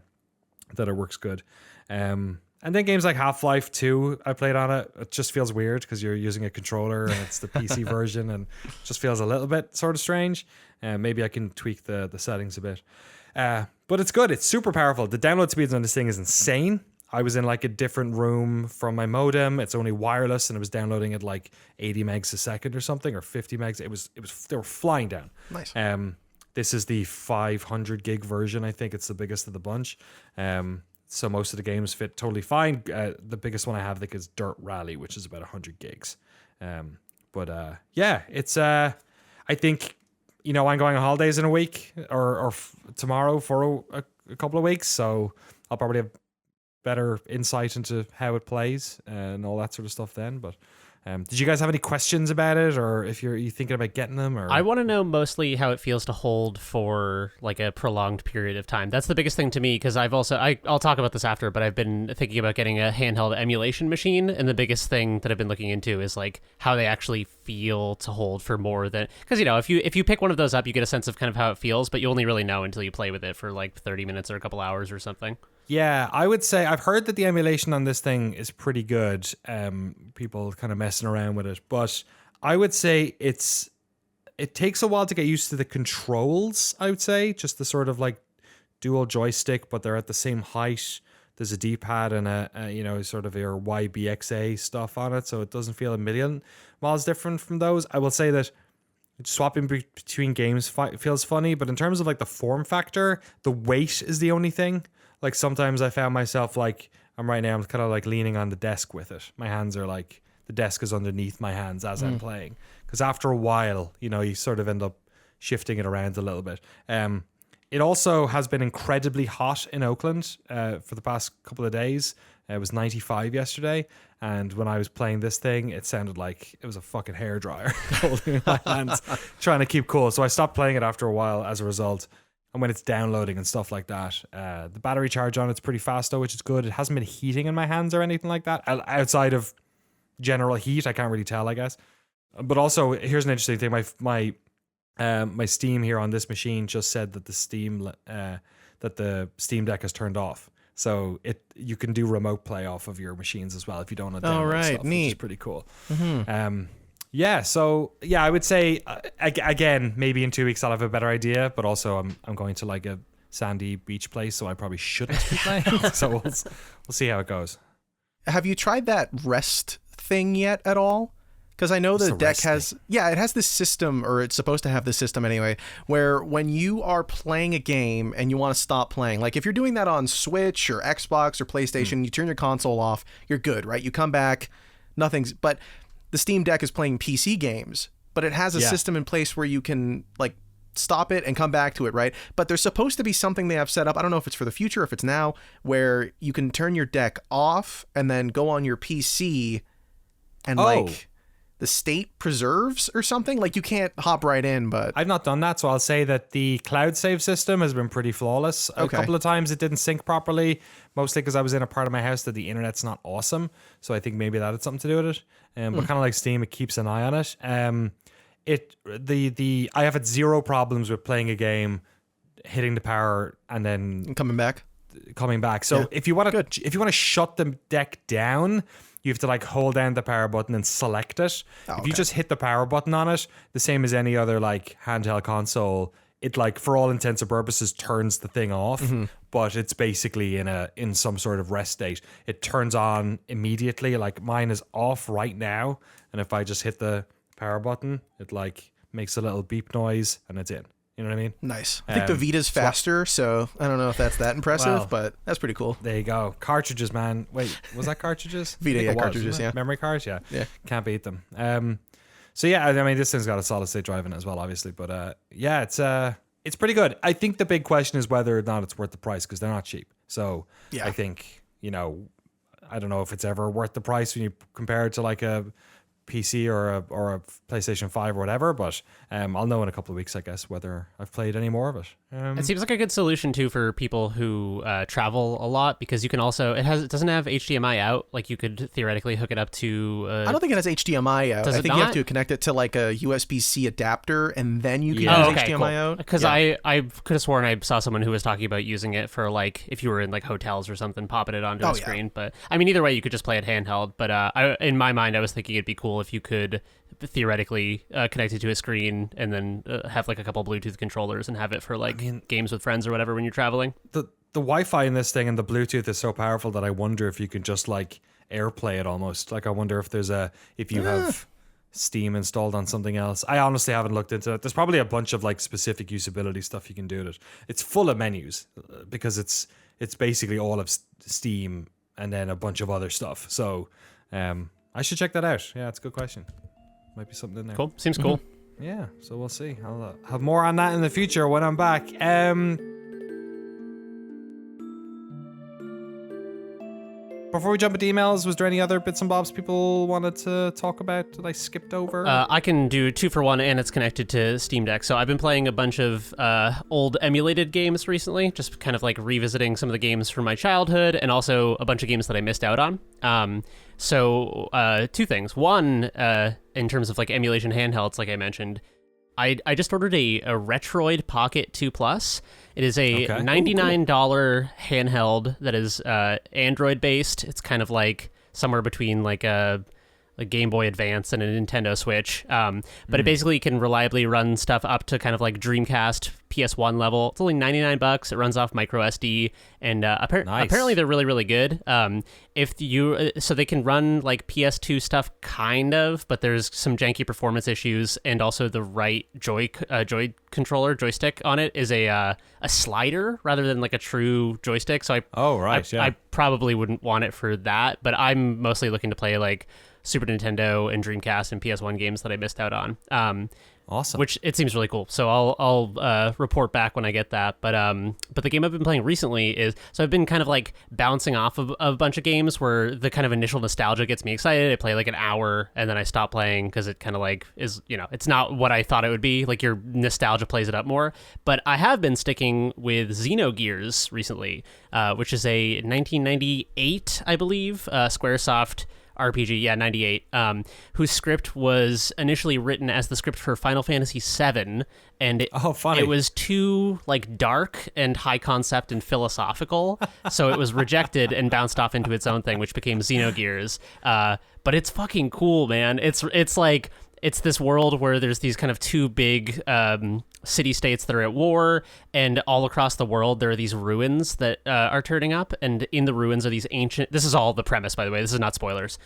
it works good. And then games like Half-Life 2, I played on it. It just feels weird because you're using a controller and it's the PC version, and it just feels a little bit sort of strange. Maybe I can tweak the settings a bit. But it's good. It's super powerful. The download speeds on this thing is insane. I was in like a different room from my modem. It's only wireless, and it was downloading at like 80 megs a second or something, or 50 megs. It was they were flying down. Nice. This is the 500 gig version. I think it's the biggest of the bunch. So most of the games fit totally fine. The biggest one I have, I think, is Dirt Rally, which is about 100 gigs. Yeah, it's I think, you know, I'm going on holidays in a week or tomorrow for a couple of weeks, so I'll probably have better insight into how it plays and all that sort of stuff then. But did you guys have any questions about it, or if you thinking about getting them? Or I want to know mostly how it feels to hold for like a prolonged period of time. That's the biggest thing to me, because I'll talk about this after, but I've been thinking about getting a handheld emulation machine, and the biggest thing that I've been looking into is like how they actually feel to hold for more than, because you know, if you pick one of those up, you get a sense of kind of how it feels, but you only really know until you play with it for like 30 minutes or a couple hours or something. Yeah, I would say I've heard that the emulation on this thing is pretty good. People kind of messing around with it, but I would say it takes a while to get used to the controls. I would say just the sort of like dual joystick, but they're at the same height. There's a D-pad and a sort of your YBXA stuff on it, so it doesn't feel a million miles different from those. I will say that swapping between games feels funny, but in terms of like the form factor, the weight is the only thing. Like sometimes I found myself like I'm kind of like leaning on the desk with it. My hands are like, the desk is underneath my hands as I'm playing. Because after a while, you know, you sort of end up shifting it around a little bit. It also has been incredibly hot in Oakland for the past couple of days. It was 95 yesterday. And when I was playing this thing, it sounded like it was a fucking hairdryer holding in my hands, trying to keep cool. So I stopped playing it after a while as a result. And when it's downloading and stuff like that, the battery charge on it's pretty fast though, which is good. It hasn't been heating in my hands or anything like that. Outside of general heat, I can't really tell, I guess. But also, here's an interesting thing. My Steam here on this machine just said that the that the Steam Deck has turned off. So you can do remote play off of your machines as well if you don't want to download right, stuff, neat. which is pretty cool. So I would say again, maybe in 2 weeks I'll have a better idea. But also I'm going to like a sandy beach place, so I probably shouldn't be playing. So we'll see how it goes. Have you tried that rest thing yet at all? Because I know the deck has, it has this system, or it's supposed to have this system anyway, where when you are playing a game and you want to stop playing, like if you're doing that on Switch or Xbox or PlayStation, you turn your console off, you're good, right? You come back, but the Steam Deck is playing PC games, but it has a system in place where you can like stop it and come back to it, right? But there's supposed to be something they have set up, I don't know if it's for the future, if it's now, where you can turn your deck off and then go on your PC and like the state preserves or something. Like you can't hop right in, but I've not done that, so I'll say that the cloud save system has been pretty flawless. A couple of times it didn't sync properly, mostly because I was in a part of my house that the internet's not awesome, so I think maybe that had something to do with it. But kind of like Steam, it keeps an eye on it. I have had zero problems with playing a game, hitting the power and then coming back. So if you want to shut the deck down, you have to like hold down the power button and select it. If you just hit the power button on it, the same as any other like handheld console, it like for all intents and purposes turns the thing off, but it's basically in some sort of rest state. It turns on immediately. Like mine is off right now, and if I just hit the power button, it like makes a little beep noise and it's in. You know what I mean? Nice. I think the Vita's faster, so I don't know if that's that impressive, but that's pretty cool. There you go. Cartridges, man. Wait, was that cartridges? Vita, cartridges, yeah. Memory cards, yeah. Can't beat them. So yeah, I mean, this thing's got a solid state drive in it as well, obviously, but it's pretty good. I think the big question is whether or not it's worth the price, because they're not cheap. So I think, I don't know if it's ever worth the price when you compare it to like a PC or a PlayStation 5 or whatever, but I'll know in a couple of weeks, I guess, whether I've played any more of it. It seems like a good solution too for people who travel a lot, because you can also it doesn't have HDMI out. Like you could theoretically hook it up to. I don't think it has HDMI out. Does I it think not? you have to connect it to like a USB-C adapter, and then you can use HDMI out. Because I could have sworn I saw someone who was talking about using it for like if you were in like hotels or something, popping it onto a screen. But I mean, either way, you could just play it handheld. But in my mind, I was thinking it'd be cool if you could theoretically connect it to a screen and then have like a couple Bluetooth controllers and have it for like games with friends or whatever when you're traveling. The Wi-Fi in this thing and the Bluetooth is so powerful that I wonder if you can just like AirPlay it almost. Like I wonder if if you have Steam installed on something else. I honestly haven't looked into it. There's probably a bunch of like specific usability stuff you can do with it. It's full of menus because it's basically all of Steam and then a bunch of other stuff. So I should check that out. Yeah, it's a good question. Might be something in there. Cool. Seems cool. Yeah, so we'll see. I'll have more on that in the future when I'm back. Before we jump into emails, was there any other bits and bobs people wanted to talk about that I skipped over? I can do 2 for 1, and it's connected to Steam Deck. So I've been playing a bunch of old emulated games recently, just kind of like revisiting some of the games from my childhood, and also a bunch of games that I missed out on. So 2 things. One, in terms of like emulation handhelds, like I mentioned, I just ordered a Retroid Pocket 2 Plus. It is a $99 handheld that is Android based. It's kind of like somewhere between like a Game Boy Advance and a Nintendo Switch. But it basically can reliably run stuff up to kind of like Dreamcast PS1 level. It's only $99. It runs off micro SD, and apparently they're really, really good. So they can run like PS2 stuff kind of, but there's some janky performance issues, and also the right joystick on it is a slider rather than like a true joystick. So I probably wouldn't want it for that, but I'm mostly looking to play like Super Nintendo and Dreamcast and PS1 games that I missed out on. Awesome. Which it seems really cool. So I'll report back when I get that. But the game I've been playing recently is, so I've been kind of like bouncing off of a bunch of games where the kind of initial nostalgia gets me excited. I play like an hour and then I stop playing because it kind of like is, it's not what I thought it would be. Like your nostalgia plays it up more. But I have been sticking with Xenogears recently, which is a 1998, I believe, Squaresoft RPG, yeah, 98, whose script was initially written as the script for Final Fantasy VII, and it was too like dark and high concept and philosophical, so it was rejected and bounced off into its own thing, which became Xenogears. But it's fucking cool, man. It's like it's this world where there's these kind of two big city-states that are at war, and all across the world there are these ruins that are turning up, and in the ruins are these ancient... This is all the premise, by the way. This is not spoilers.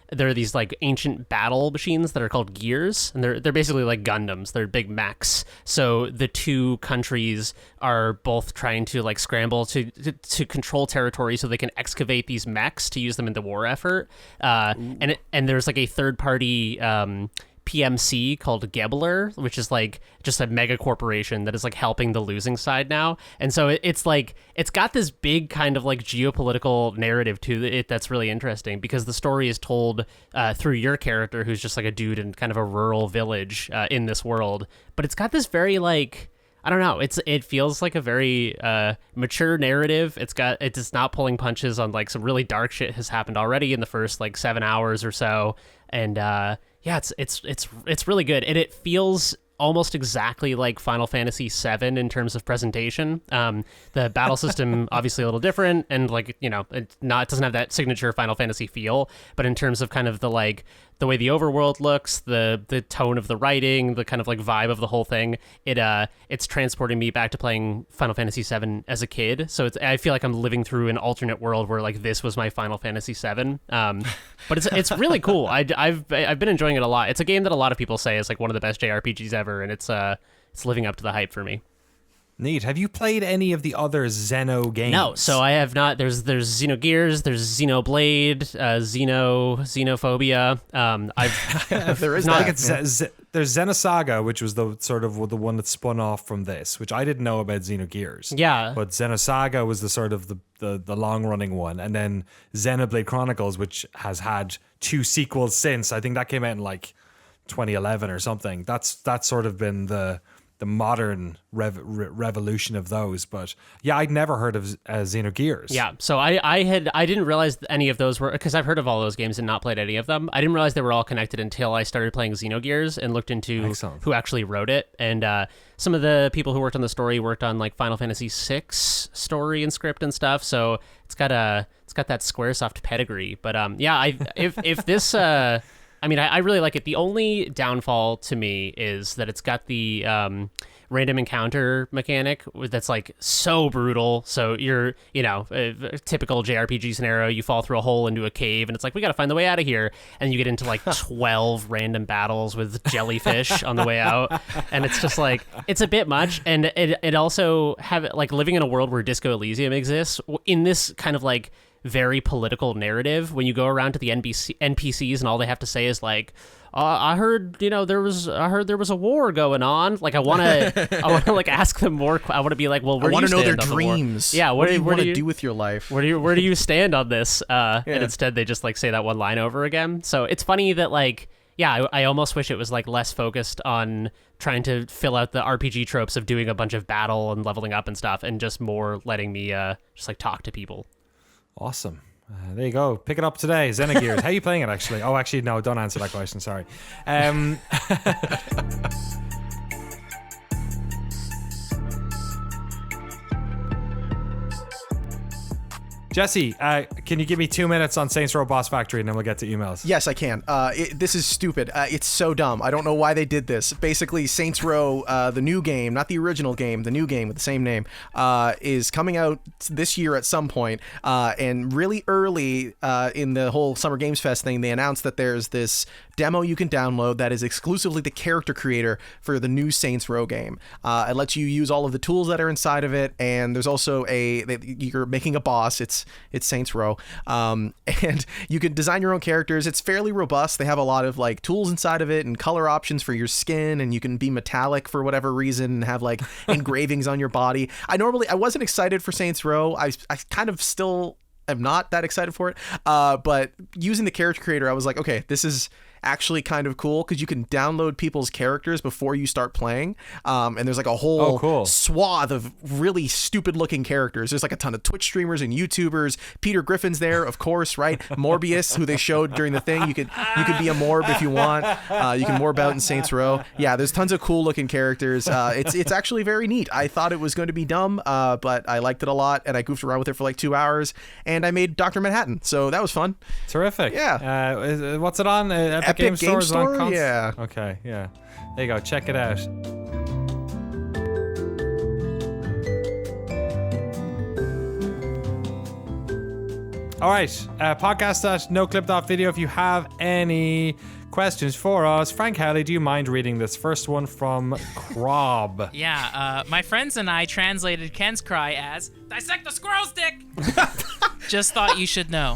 There are these like ancient battle machines that are called gears, and they're basically like Gundams. They're big mechs. So the two countries are both trying to like scramble to control territory so they can excavate these mechs to use them in the war effort. And there's like a third-party PMC called Gebler, which is like just a mega corporation that is like helping the losing side now. And so it's like, it's got this big kind of like geopolitical narrative to it that's really interesting, because the story is told through your character, who's just like a dude in kind of a rural village in this world. But it's got this very like, I don't know, it feels like a very mature narrative. It's not pulling punches on like some really dark shit has happened already in the first like 7 hours or so. And yeah, it's really good, and it feels almost exactly like Final Fantasy VII in terms of presentation. The battle system obviously a little different, and like, you know, it doesn't have that signature Final Fantasy feel, but in terms of kind of the like the way the overworld looks, the tone of the writing, the kind of like vibe of the whole thing, it's transporting me back to playing Final Fantasy VII as a kid. So I feel like I'm living through an alternate world where like this was my Final Fantasy VII. But it's really cool. I've been enjoying it a lot. It's a game that a lot of people say is like one of the best JRPGs ever, and it's living up to the hype for me. Neat. Have you played any of the other Xeno games? No, so I have not. There's Xenogears, there's Xenoblade, Xenophobia. There is not. that. There's Xenosaga, which was the sort of the one that spun off from this, which I didn't know about Xenogears. Yeah. But Xenosaga was the sort of the long running one, and then Xenoblade Chronicles, which has had 2 sequels since. I think that came out in like 2011 or something. That's sort of been the modern revolution of those. But yeah, I'd never heard of Xenogears. Yeah, so I didn't realize any of those were, because I've heard of all those games and not played any of them. I didn't realize they were all connected until I started playing Xenogears and looked into who actually wrote it. And some of the people who worked on the story worked on like Final Fantasy VI story and script and stuff. So it's got that Squaresoft pedigree. But yeah, if this I mean, I really like it. The only downfall to me is that it's got the random encounter mechanic that's like so brutal. So you're, you know, a typical JRPG scenario, you fall through a hole into a cave and it's like, we got to find the way out of here. And you get into like 12 random battles with jellyfish on the way out. And it's just like, it's a bit much. And it also like living in a world where Disco Elysium exists in this kind of like very political narrative, when you go around to the NPCs and all they have to say is like, I heard there was a war going on. Like I want to like ask them more. I want to be like, well, where do you stand on the war? I want to know their dreams. Yeah, what do you want to do with your life? Where do you stand on this? And instead they just like say that one line over again. So it's funny that like, yeah, I almost wish it was like less focused on trying to fill out the RPG tropes of doing a bunch of battle and leveling up and stuff, and just more letting me just like talk to people. Awesome. There you go. Pick it up today. Xenogears. How are you playing it, actually? Oh, actually, no, don't answer that question. Sorry. Jesse, can you give me 2 minutes on Saints Row Boss Factory and then we'll get to emails? Yes, I can. This is stupid. It's so dumb. I don't know why they did this. Basically, Saints Row, the new game, not the original game, the new game with the same name, is coming out this year at some point. And really early in the whole Summer Games Fest thing, they announced that there's this demo you can download that is exclusively the character creator for the new Saints Row game. It lets you use all of the tools that are inside of it, and there's also you're making a boss. It's Saints Row, and you can design your own characters. It's fairly robust. They have a lot of like tools inside of it and color options for your skin, and you can be metallic for whatever reason and have like engravings on your body. I wasn't excited for Saints Row. I kind of still am not that excited for it, but using the character creator, I was like, okay, this is actually kind of cool because you can download people's characters before you start playing. And there's like a whole cool. swath of really stupid looking characters. There's like a ton of Twitch streamers and YouTubers. Peter Griffin's there, of course, right? Morbius, who they showed during the thing. You could be a Morb if you want. You can Morb out in Saints Row. Yeah, there's tons of cool looking characters. It's actually very neat. I thought it was going to be dumb, but I liked it a lot, and I goofed around with it for like 2 hours, and I made Dr. Manhattan, so that was fun. Terrific. Yeah. What's it on? Epic Game Store? Is it on cons? Yeah. Okay, yeah. There you go. Check it out. All right. Podcast at noclip.video. If you have any questions for us, Frank Howley, do you mind reading this first one from Krob? Yeah, my friends and I translated Ken's cry as "dissect the squirrel's dick." Just thought you should know.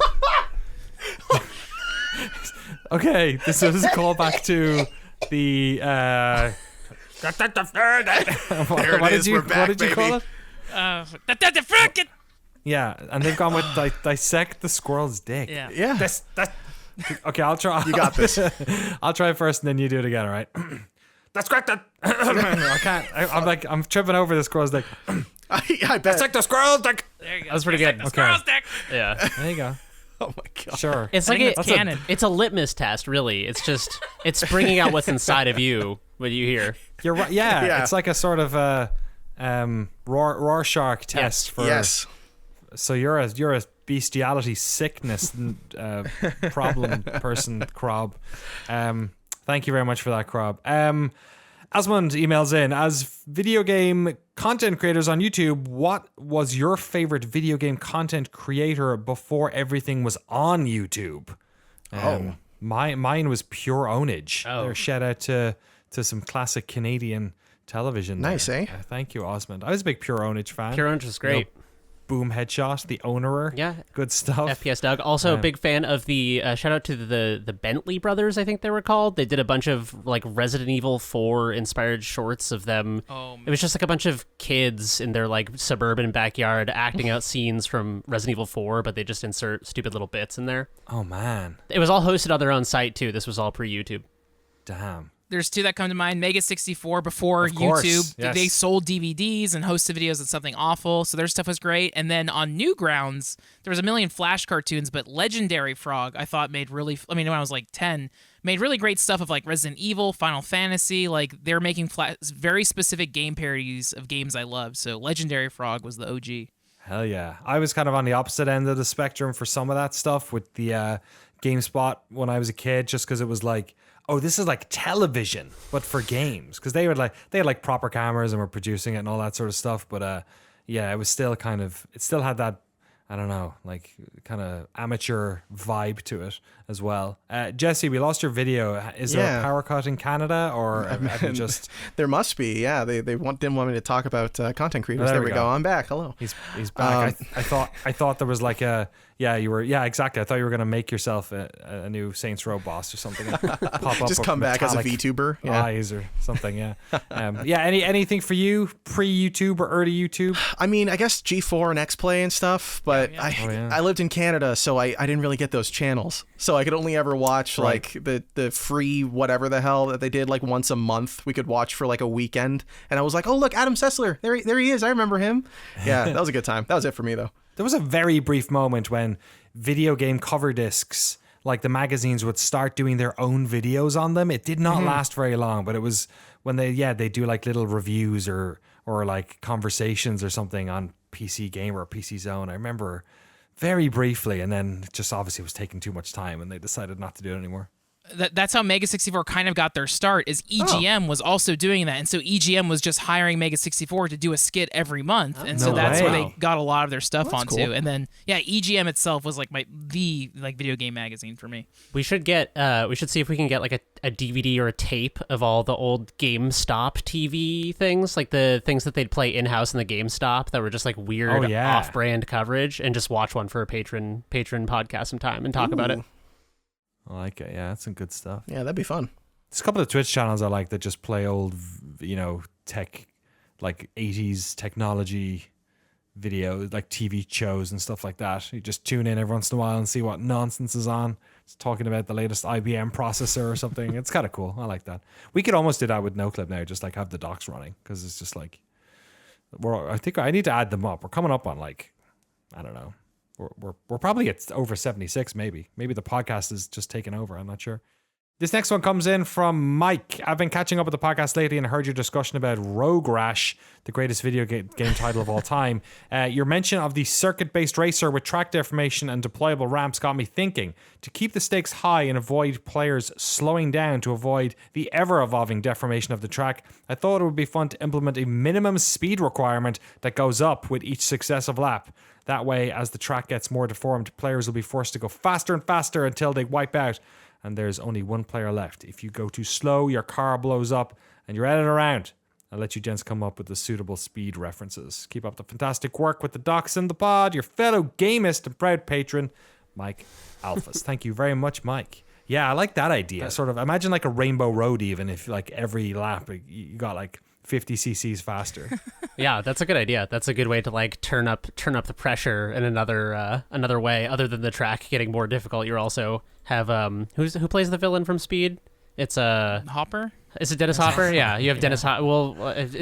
Okay, this is a callback to the. What did you call it? The Yeah, and they've gone with dissect the squirrel's dick. Yeah. Yeah. That's okay. I'll try. You got this. I'll try first, and then you do it again. All right. That's correct. I can't. I'm tripping over the squirrel's dick. I bet. Dissect the squirrel's dick. There you go. That was pretty good. The squirrel's dick. Yeah. There you go. Oh my god. Sure. It's I like think that's canon. it's a litmus test, really. It's just bringing out what's inside of you when you hear. You're right. Yeah, Yeah. It's like a sort of Rorschach test for. Yes. So you're a bestiality sickness problem person, Krob. Thank you very much for that, Krob. Asmund emails in, as video game content creators on YouTube, what was your favorite video game content creator before everything was on YouTube? Mine was Pure Ownage. Oh. Shout out to some classic Canadian television. Nice, there. eh? Thank you, Osmond. I was a big Pure Ownage fan. Pure Ownage is great. Boom Headshot, the Ownerer. Yeah. Good stuff. FPS Doug. Also a big fan of the shout out to the Bentley brothers, I think they were called. They did a bunch of like Resident Evil 4 inspired shorts of them. It was just like a bunch of kids in their like suburban backyard acting out scenes from Resident Evil 4, but they just insert stupid little bits in there. Oh, man. It was all hosted on their own site too. This was all pre-YouTube. Damn. There's two that come to mind. Mega 64 before Of course, YouTube. yes. They sold DVDs and hosted videos of Something Awful, so their stuff was great. And then on Newgrounds, there was a million Flash cartoons, but Legendary Frog I thought when I was like 10, made really great stuff of like Resident Evil, Final Fantasy. Like they're making very specific game parodies of games I loved. So Legendary Frog was the OG. Hell yeah. I was kind of on the opposite end of the spectrum for some of that stuff with the GameSpot when I was a kid, just because it was like, oh, this is like television, but for games. Because they had like proper cameras and were producing it and all that sort of stuff. But yeah, it was still it still had that, I don't know, like kind of amateur vibe to it as well. Jesse, we lost your video. Is there a power cut in Canada, or have you just... There must be, yeah. They didn't want me to talk about content creators. There There we we go. go. I'm back. Hello. He's back. I thought there was like a... Yeah, exactly. I thought you were going to make yourself a new Saints Row boss or something. And pop up Just with come back as a metallic VTuber. Yeah. eyes or something, yeah. Anything for you, pre-YouTube or early YouTube? I mean, I guess G4 and X-Play and stuff, but yeah. I lived in Canada, so I didn't really get those channels. So I could only ever watch like the free whatever the hell that they did like once a month. We could watch for like a weekend, and I was like, oh look, Adam Sessler, there he is. I remember him. Yeah, that was a good time. That was it for me though. There was a very brief moment when video game cover discs, like the magazines, would start doing their own videos on them. It did not last very long, but it was when they do like little reviews or like conversations or something on PC Gamer or PC Zone. I remember very briefly, and then just obviously it was taking too much time and they decided not to do it anymore. That's how Mega 64 kind of got their start, is EGM was also doing that. And so EGM was just hiring Mega 64 to do a skit every month. And so No that's way. where they got a lot of their stuff onto. cool. And then, EGM itself was like the video game magazine for me. We should see if we can get like a DVD or a tape of all the old GameStop TV things, like the things that they'd play in-house in the GameStop that were just like weird off-brand coverage, and just watch one for a patron podcast sometime and talk about it. I like it. Yeah, that's some good stuff. Yeah, that'd be fun. There's a couple of Twitch channels I like that just play old, tech, like 80s technology videos, like TV shows and stuff like that. You just tune in every once in a while and see what nonsense is on. talking about the latest IBM processor or something. It's kind of cool. I like that. We could almost do that with Noclip now, just like have the docs running, because it's just like I think I need to add them up. We're coming up on like, I don't know. We're probably at over 76 maybe. Maybe the podcast is just taking over. I'm not sure. This next one comes in from Mike. I've been catching up with the podcast lately and heard your discussion about Rogue Rash, the greatest video game title of all time. Your mention of the circuit-based racer with track deformation and deployable ramps got me thinking. To keep the stakes high and avoid players slowing down to avoid the ever-evolving deformation of the track, I thought it would be fun to implement a minimum speed requirement that goes up with each successive lap. That way, as the track gets more deformed, players will be forced to go faster and faster until they wipe out. And there's only one player left. If you go too slow, your car blows up and you're out and around. I'll let you gents come up with the suitable speed references. Keep up the fantastic work with the docs and the pod. Your fellow gamist and proud patron, Mike Alphas. Thank you very much, Mike. Yeah, I like that idea. Sort of imagine like a Rainbow Road, even if like every lap you got like 50 cc's faster. Yeah, that's a good idea. That's a good way to like turn up the pressure in another way other than the track getting more difficult. You also have who plays the villain from Speed? It's Hopper. Is it Dennis Hopper? Yeah, you have Dennis Hopper. Well,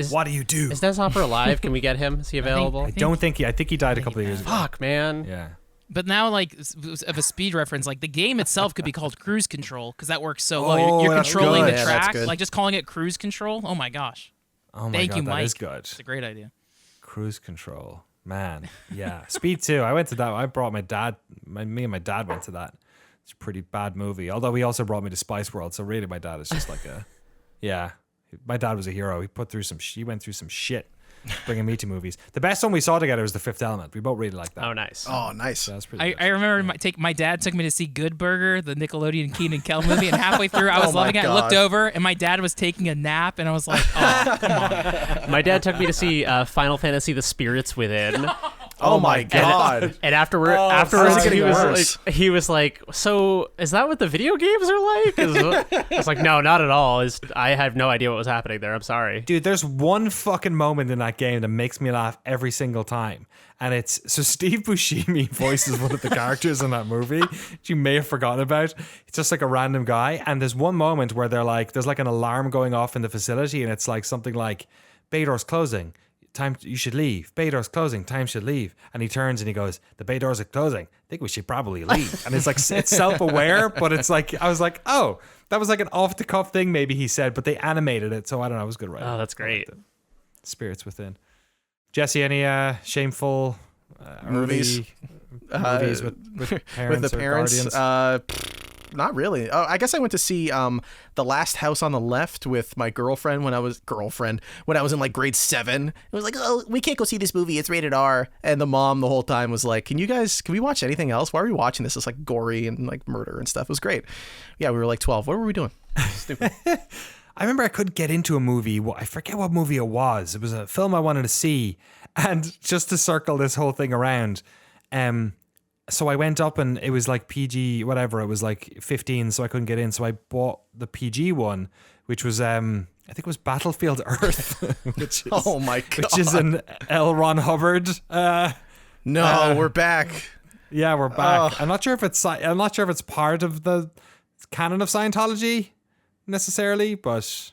what do you do? Is Dennis Hopper alive? Can we get him? Is he available? I think he died a couple of years ago. Fuck, man. Yeah. But now, like, of a speed reference, like the game itself could be called Cruise Control because that works so well. You're controlling the track, like just calling it Cruise Control. Oh my gosh. Oh my Thank God, you, Mike. that is good. It's a great idea. Cruise Control, man. Yeah, Speed 2. I went to that. I brought my dad. Me and my dad went to that. It's a pretty bad movie. Although he also brought me to Spice World. So really, my dad is just like yeah. My dad was a hero. He went through some shit bringing me to movies. The best one we saw together was The Fifth Element. We both really liked that. Oh, nice. Oh, nice. So that was pretty good. I remember my dad took me to see Good Burger, the Nickelodeon Keenan Kel movie, and halfway through I was loving it. I looked over and my dad was taking a nap, and I was like, oh, come on. My dad took me to see Final Fantasy: The Spirits Within. Oh my God! And afterwards, he was like, "So is that what the video games are like?" I was like, "No, not at all. I have no idea what was happening there. I'm sorry, dude." There's one fucking moment in that game that makes me laugh every single time, and it's so Steve Buscemi voices one of the characters in that movie, which you may have forgotten about. It's just like a random guy, and there's one moment where there's like an alarm going off in the facility, and it's like something like, "Bay door's closing. Time, you should leave. Bay door's closing. Time should leave." And he turns and he goes, "The bay doors are closing. I think we should probably leave." And it's like, it's self-aware, but it's like, I was like, oh, that was like an off-the-cuff thing maybe he said, but they animated it, so I don't know. It was good, right? Oh, that's great. Spirits Within. Jesse, any shameful movies with parents with the or parents? guardians? Not really. Oh, I guess I went to see The Last House on the Left with my girlfriend when I was in like grade 7. It was like, "Oh, we can't go see this movie. It's rated R." And the mom the whole time was like, can we watch anything else? Why are we watching this? It's like gory and like murder and stuff. It was great. Yeah, we were like 12. What were we doing? Stupid. I remember I couldn't get into a movie. I forget what movie it was. It was a film I wanted to see. And just to circle this whole thing around, so I went up and it was like PG, whatever. It was like 15, so I couldn't get in. So I bought the PG one, which was, I think it was Battlefield Earth. which is, oh my God. Which is an L. Ron Hubbard. We're back. Yeah, we're back. I'm not sure if it's part of the canon of Scientology necessarily, but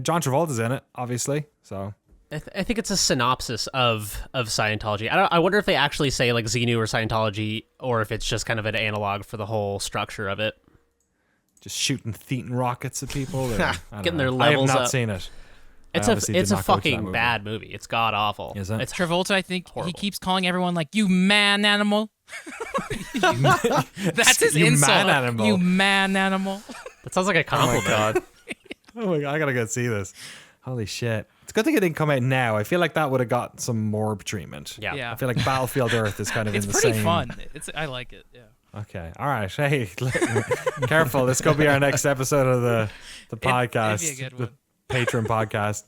John Travolta's in it, obviously. So I think it's a synopsis of Scientology. I wonder if they actually say like Xenu or Scientology, or if it's just kind of an analog for the whole structure of it. Just shooting thetan rockets at people. Getting their levels up. I have not seen it. It's a fucking bad movie. It's god awful. Is it? It's Travolta. I think horrible. He keeps calling everyone like, "You man animal." That's his You insult. man animal. You man animal. That sounds like a compliment. Oh my God, I gotta go see this. Holy shit. It's a good thing it didn't come out now. I feel like that would have got some more treatment. Yeah. I feel like Battlefield Earth is kind of It's in the pretty same. fun. I like it. Yeah. Okay. All right. Hey, careful. This could be our next episode of the podcast. It'd be a good the one. Patreon podcast.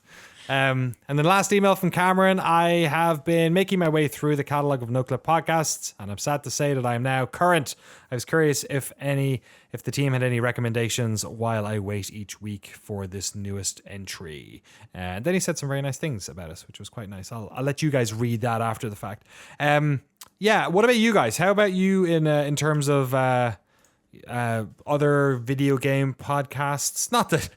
And the last email from Cameron. I have been making my way through the catalog of Noclip podcasts, and I'm sad to say that I am now current. I was curious if the team had any recommendations while I wait each week for this newest entry. And then he said some very nice things about us, which was quite nice. I'll let you guys read that after the fact. Yeah. What about you guys? How about you in terms of other video game podcasts. Not that,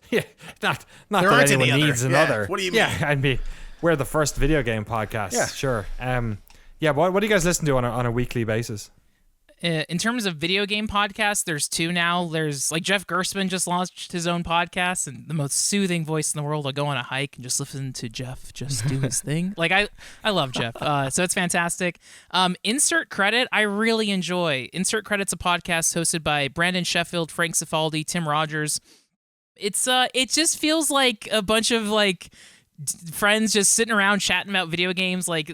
not There that aren't anyone any other. needs Yeah, another. what do you mean? Yeah, I mean, we're the first video game podcast. Yeah. Sure. What do you guys listen to on a weekly basis? In terms of video game podcasts, there's two now. There's like Jeff Gerstmann just launched his own podcast, and the most soothing voice in the world. I'll go on a hike and just listen to Jeff just do his thing. Like I love Jeff, so it's fantastic. Insert Credit, I really enjoy. Insert Credit's a podcast hosted by Brandon Sheffield, Frank Cifaldi, Tim Rogers. It just feels like a bunch of like friends just sitting around chatting about video games. Like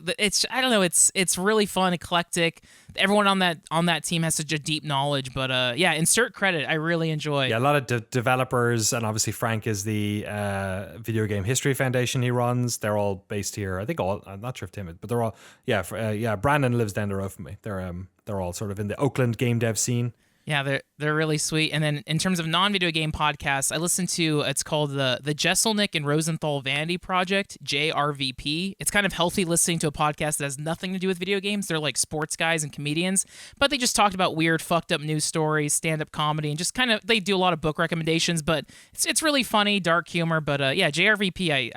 I don't know, it's really fun, eclectic. Everyone on that team has such a deep knowledge, but Insert Credit I really enjoy. Yeah, a lot of developers, and obviously Frank is the Video Game History Foundation he runs. They're all based here. I think I'm not sure if Tim is, but they're all Brandon lives down the road from me. They're all sort of in the Oakland game dev scene. Yeah, they're really sweet. And then in terms of non-video game podcasts, I listen to, it's called the Jesselnick and Rosenthal Vanity Project, JRVP. It's kind of healthy listening to a podcast that has nothing to do with video games. They're like sports guys and comedians, but they just talked about weird, fucked up news stories, stand-up comedy, and just kind of, they do a lot of book recommendations, but it's really funny, dark humor. But JRVP,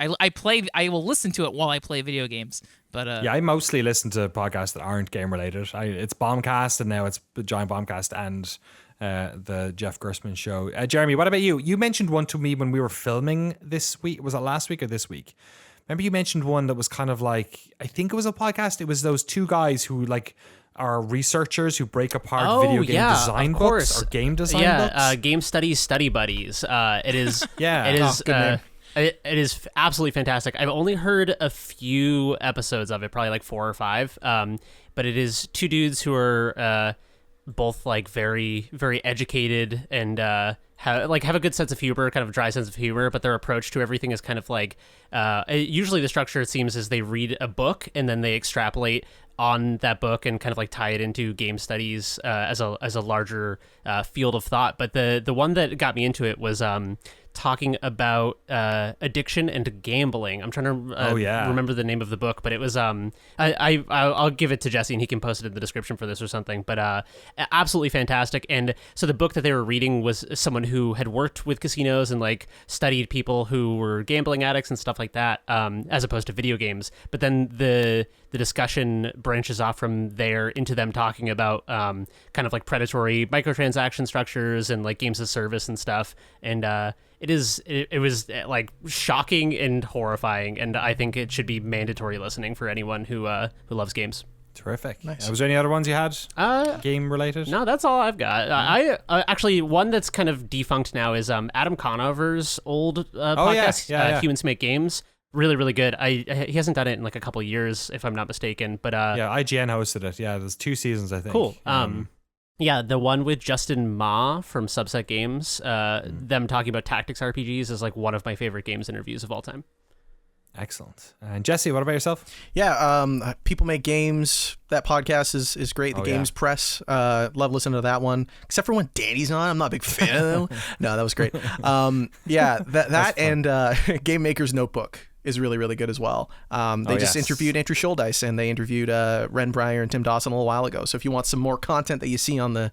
I will listen to it while I play video games. But I mostly listen to podcasts that aren't game related. It's Bombcast, and now it's the Giant Bombcast and the Jeff Gerstmann show. Jeremy, what about you? You mentioned one to me when we were filming this week. Was it last week or this week? Remember you mentioned one that was kind of like, I think it was a podcast. It was those two guys who like are researchers who break apart video game design books or game design books. Game Studies Study Buddies. It is. Yeah. It is. good name. It is absolutely fantastic. I've only heard a few episodes of it, probably like 4 or 5. But it is two dudes who are both like very, very educated and have a good sense of humor, kind of a dry sense of humor. But their approach to everything is kind of like usually the structure, it seems, is they read a book and then they extrapolate on that book and kind of like tie it into game studies as a larger field of thought. But the one that got me into it was talking about addiction and gambling. I'm trying to remember the name of the book, but it was I'll give it to Jesse and he can post it in the description for this or something. But absolutely fantastic. And so the book that they were reading was someone who had worked with casinos and like studied people who were gambling addicts and stuff like that, as opposed to video games. But then the discussion branches off from there into them talking about kind of like predatory microtransaction structures and like games as service and stuff. And it was like shocking and horrifying, and I think it should be mandatory listening for anyone who loves games. Terrific. Nice. Was there any other ones you had? Game related? No, that's all I've got. I actually, one that's kind of defunct now is Adam Conover's old podcast, Humans Make Games. Really, really good. He hasn't done it in like a couple of years, if I'm not mistaken. But IGN hosted it. Yeah, there's 2 seasons, I think. Cool. Yeah, the one with Justin Ma from Subset Games, them talking about tactics RPGs is like one of my favorite games interviews of all time. Excellent. And Jesse, what about yourself? Yeah, People Make Games. That podcast is great. The Games Press. Love listening to that one. Except for when Danny's on. I'm not a big fan of them. No, that was great. That and Game Maker's Notebook is really, really good as well. They just interviewed Andrew Schuldice, and they interviewed Ren Breyer and Tim Dawson a little while ago. So if you want some more content that you see on the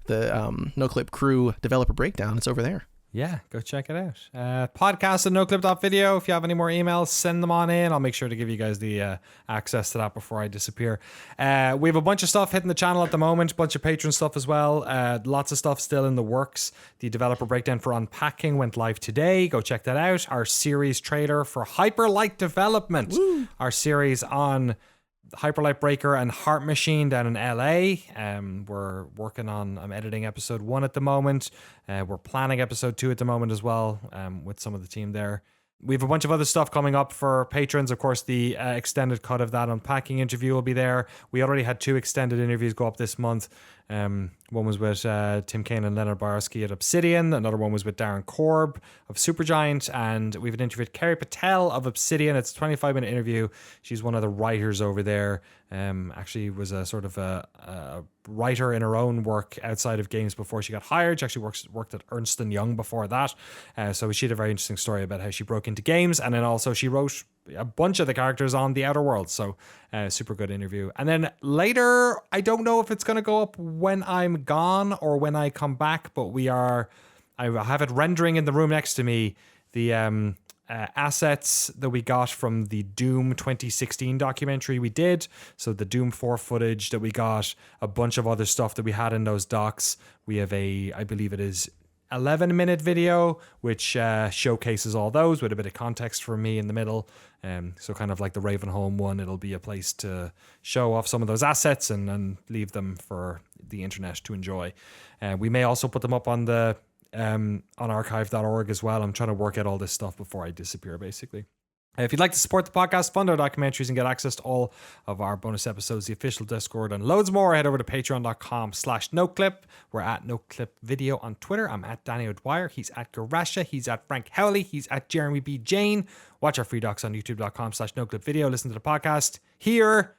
Noclip crew developer breakdown, it's over there. Yeah, go check it out. Podcast at noclip.video. If you have any more emails, send them on in. I'll make sure to give you guys the access to that before I disappear. We have a bunch of stuff hitting the channel at the moment, a bunch of Patreon stuff as well. Lots of stuff still in the works. The developer breakdown for Unpacking went live today. Go check that out. Our series trailer for Hyperlight Development. Woo! Our series on Hyperlight Breaker and Heart Machine down in LA. We're working on, I'm editing episode 1 at the moment. We're planning episode 2 at the moment as well, with some of the team there. We have a bunch of other stuff coming up for patrons. Of course, the extended cut of that Unpacking interview will be there. We already had 2 extended interviews go up this month. One was with Tim Kaine and Leonard Boyarsky at Obsidian. Another one was with Darren Korb of Supergiant. And we've interviewed Kerry Patel of Obsidian. It's a 25-minute interview. She's one of the writers over there. Actually was a sort of a writer in her own work outside of games before she got hired. She actually worked at Ernst & Young before that. So she had a very interesting story about how she broke into games. And then also she wrote a bunch of the characters on the Outer Worlds. So super good interview. And then later, I don't know if it's going to go up when I'm gone or when I come back, but I have it rendering in the room next to me. The assets that we got from the Doom 2016 documentary we did. So the Doom 4 footage that we got, a bunch of other stuff that we had in those docs. We have I believe it is 11-minute video, which showcases all those with a bit of context from me in the middle. So kind of like the Ravenholm one, it'll be a place to show off some of those assets and leave them for the internet to enjoy. We may also put them up on the on archive.org as well. I'm trying to work out all this stuff before I disappear, basically. If you'd like to support the podcast, fund our documentaries, and get access to all of our bonus episodes, the official Discord, and loads more, head over to patreon.com/Noclip. We're at Noclip Video on Twitter. I'm at Danny O'Dwyer. He's at Garasha. He's at Frank Howley. He's at Jeremy B. Jane. Watch our free docs on youtube.com/Noclip Video. Listen to the podcast here.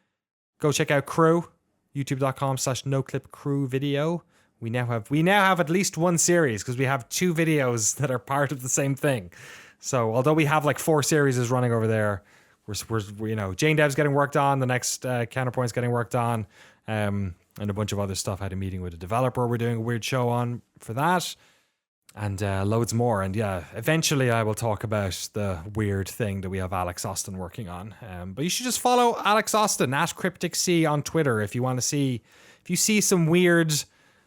Go check out Crew, youtube.com/Noclip Crew Video. We now have at least one series because we have 2 videos that are part of the same thing. So although we have like 4 series running over there, we're Jane Dev's getting worked on, the next Counterpoint's getting worked on, and a bunch of other stuff. I had a meeting with a developer we're doing a weird show on for that, and loads more. And yeah, eventually I will talk about the weird thing that we have Alex Austin working on. But you should just follow Alex Austin at Cryptic C on Twitter if you want to see, if you see some weird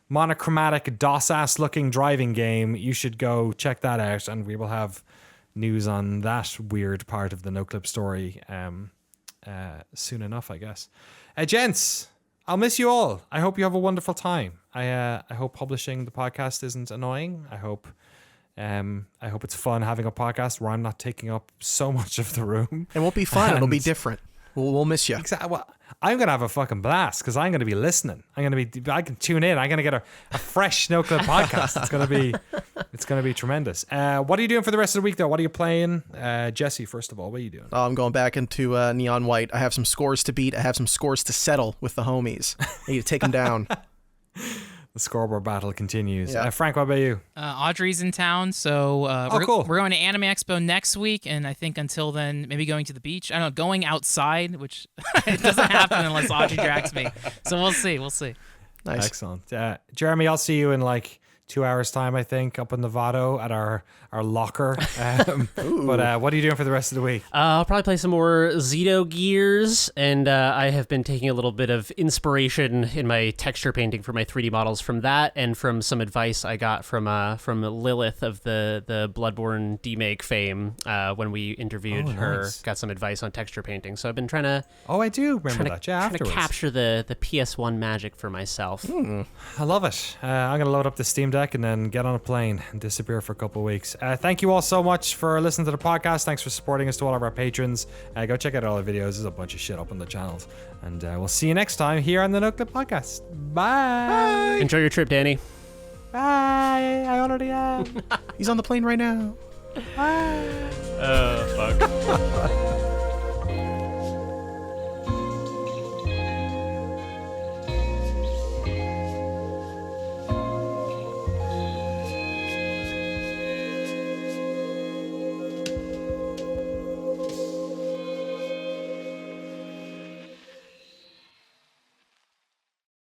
monochromatic DOS-ass looking driving game, you should go check that out, and we will have news on that weird part of the Noclip story soon enough, I guess. Gents, I'll miss you all. I hope you have a wonderful time. I hope publishing the podcast isn't annoying. I hope it's fun having a podcast where I'm not taking up so much of the room. It won't be fun. It'll be different. We'll miss you. Exactly. Well, I'm gonna have a fucking blast because I'm gonna be listening. I can tune in. I'm gonna get a fresh Noclip podcast. It's gonna be tremendous. What are you doing for the rest of the week though? What are you playing? Jesse, first of all, what are you doing? Oh, I'm going back into Neon White. I have some scores to beat. I have some scores to settle with the homies. I need to take them down. The scoreboard battle continues. Yeah. Frank, what about you? Audrey's in town, so cool. We're going to Anime Expo next week, and I think until then, maybe going to the beach. I don't know, going outside, which it doesn't happen unless Audrey drags me. So we'll see. Nice. Excellent. Jeremy, I'll see you in like 2 hours time, I think, up in Novato at our locker. But what are you doing for the rest of the week? I'll probably play some more Xenogears, and I have been taking a little bit of inspiration in my texture painting for my 3D models from that, and from some advice I got from Lilith of the Bloodborne demake fame when we interviewed her. Nice. Got some advice on texture painting, so I've been trying to. Oh, I do remember that. Yeah, trying to afterwards. capture the PS1 magic for myself. I love it. I'm going to load up the Steam Deck and then get on a plane and disappear for a couple of weeks. Thank you all so much for listening to the podcast. Thanks for supporting us, to all of our patrons. Go check out all our videos. There's a bunch of shit up on the channels. And we'll see you next time here on the Noclip Podcast. Bye. Enjoy your trip, Danny. Bye. I already am. He's on the plane right now. Bye. Fuck.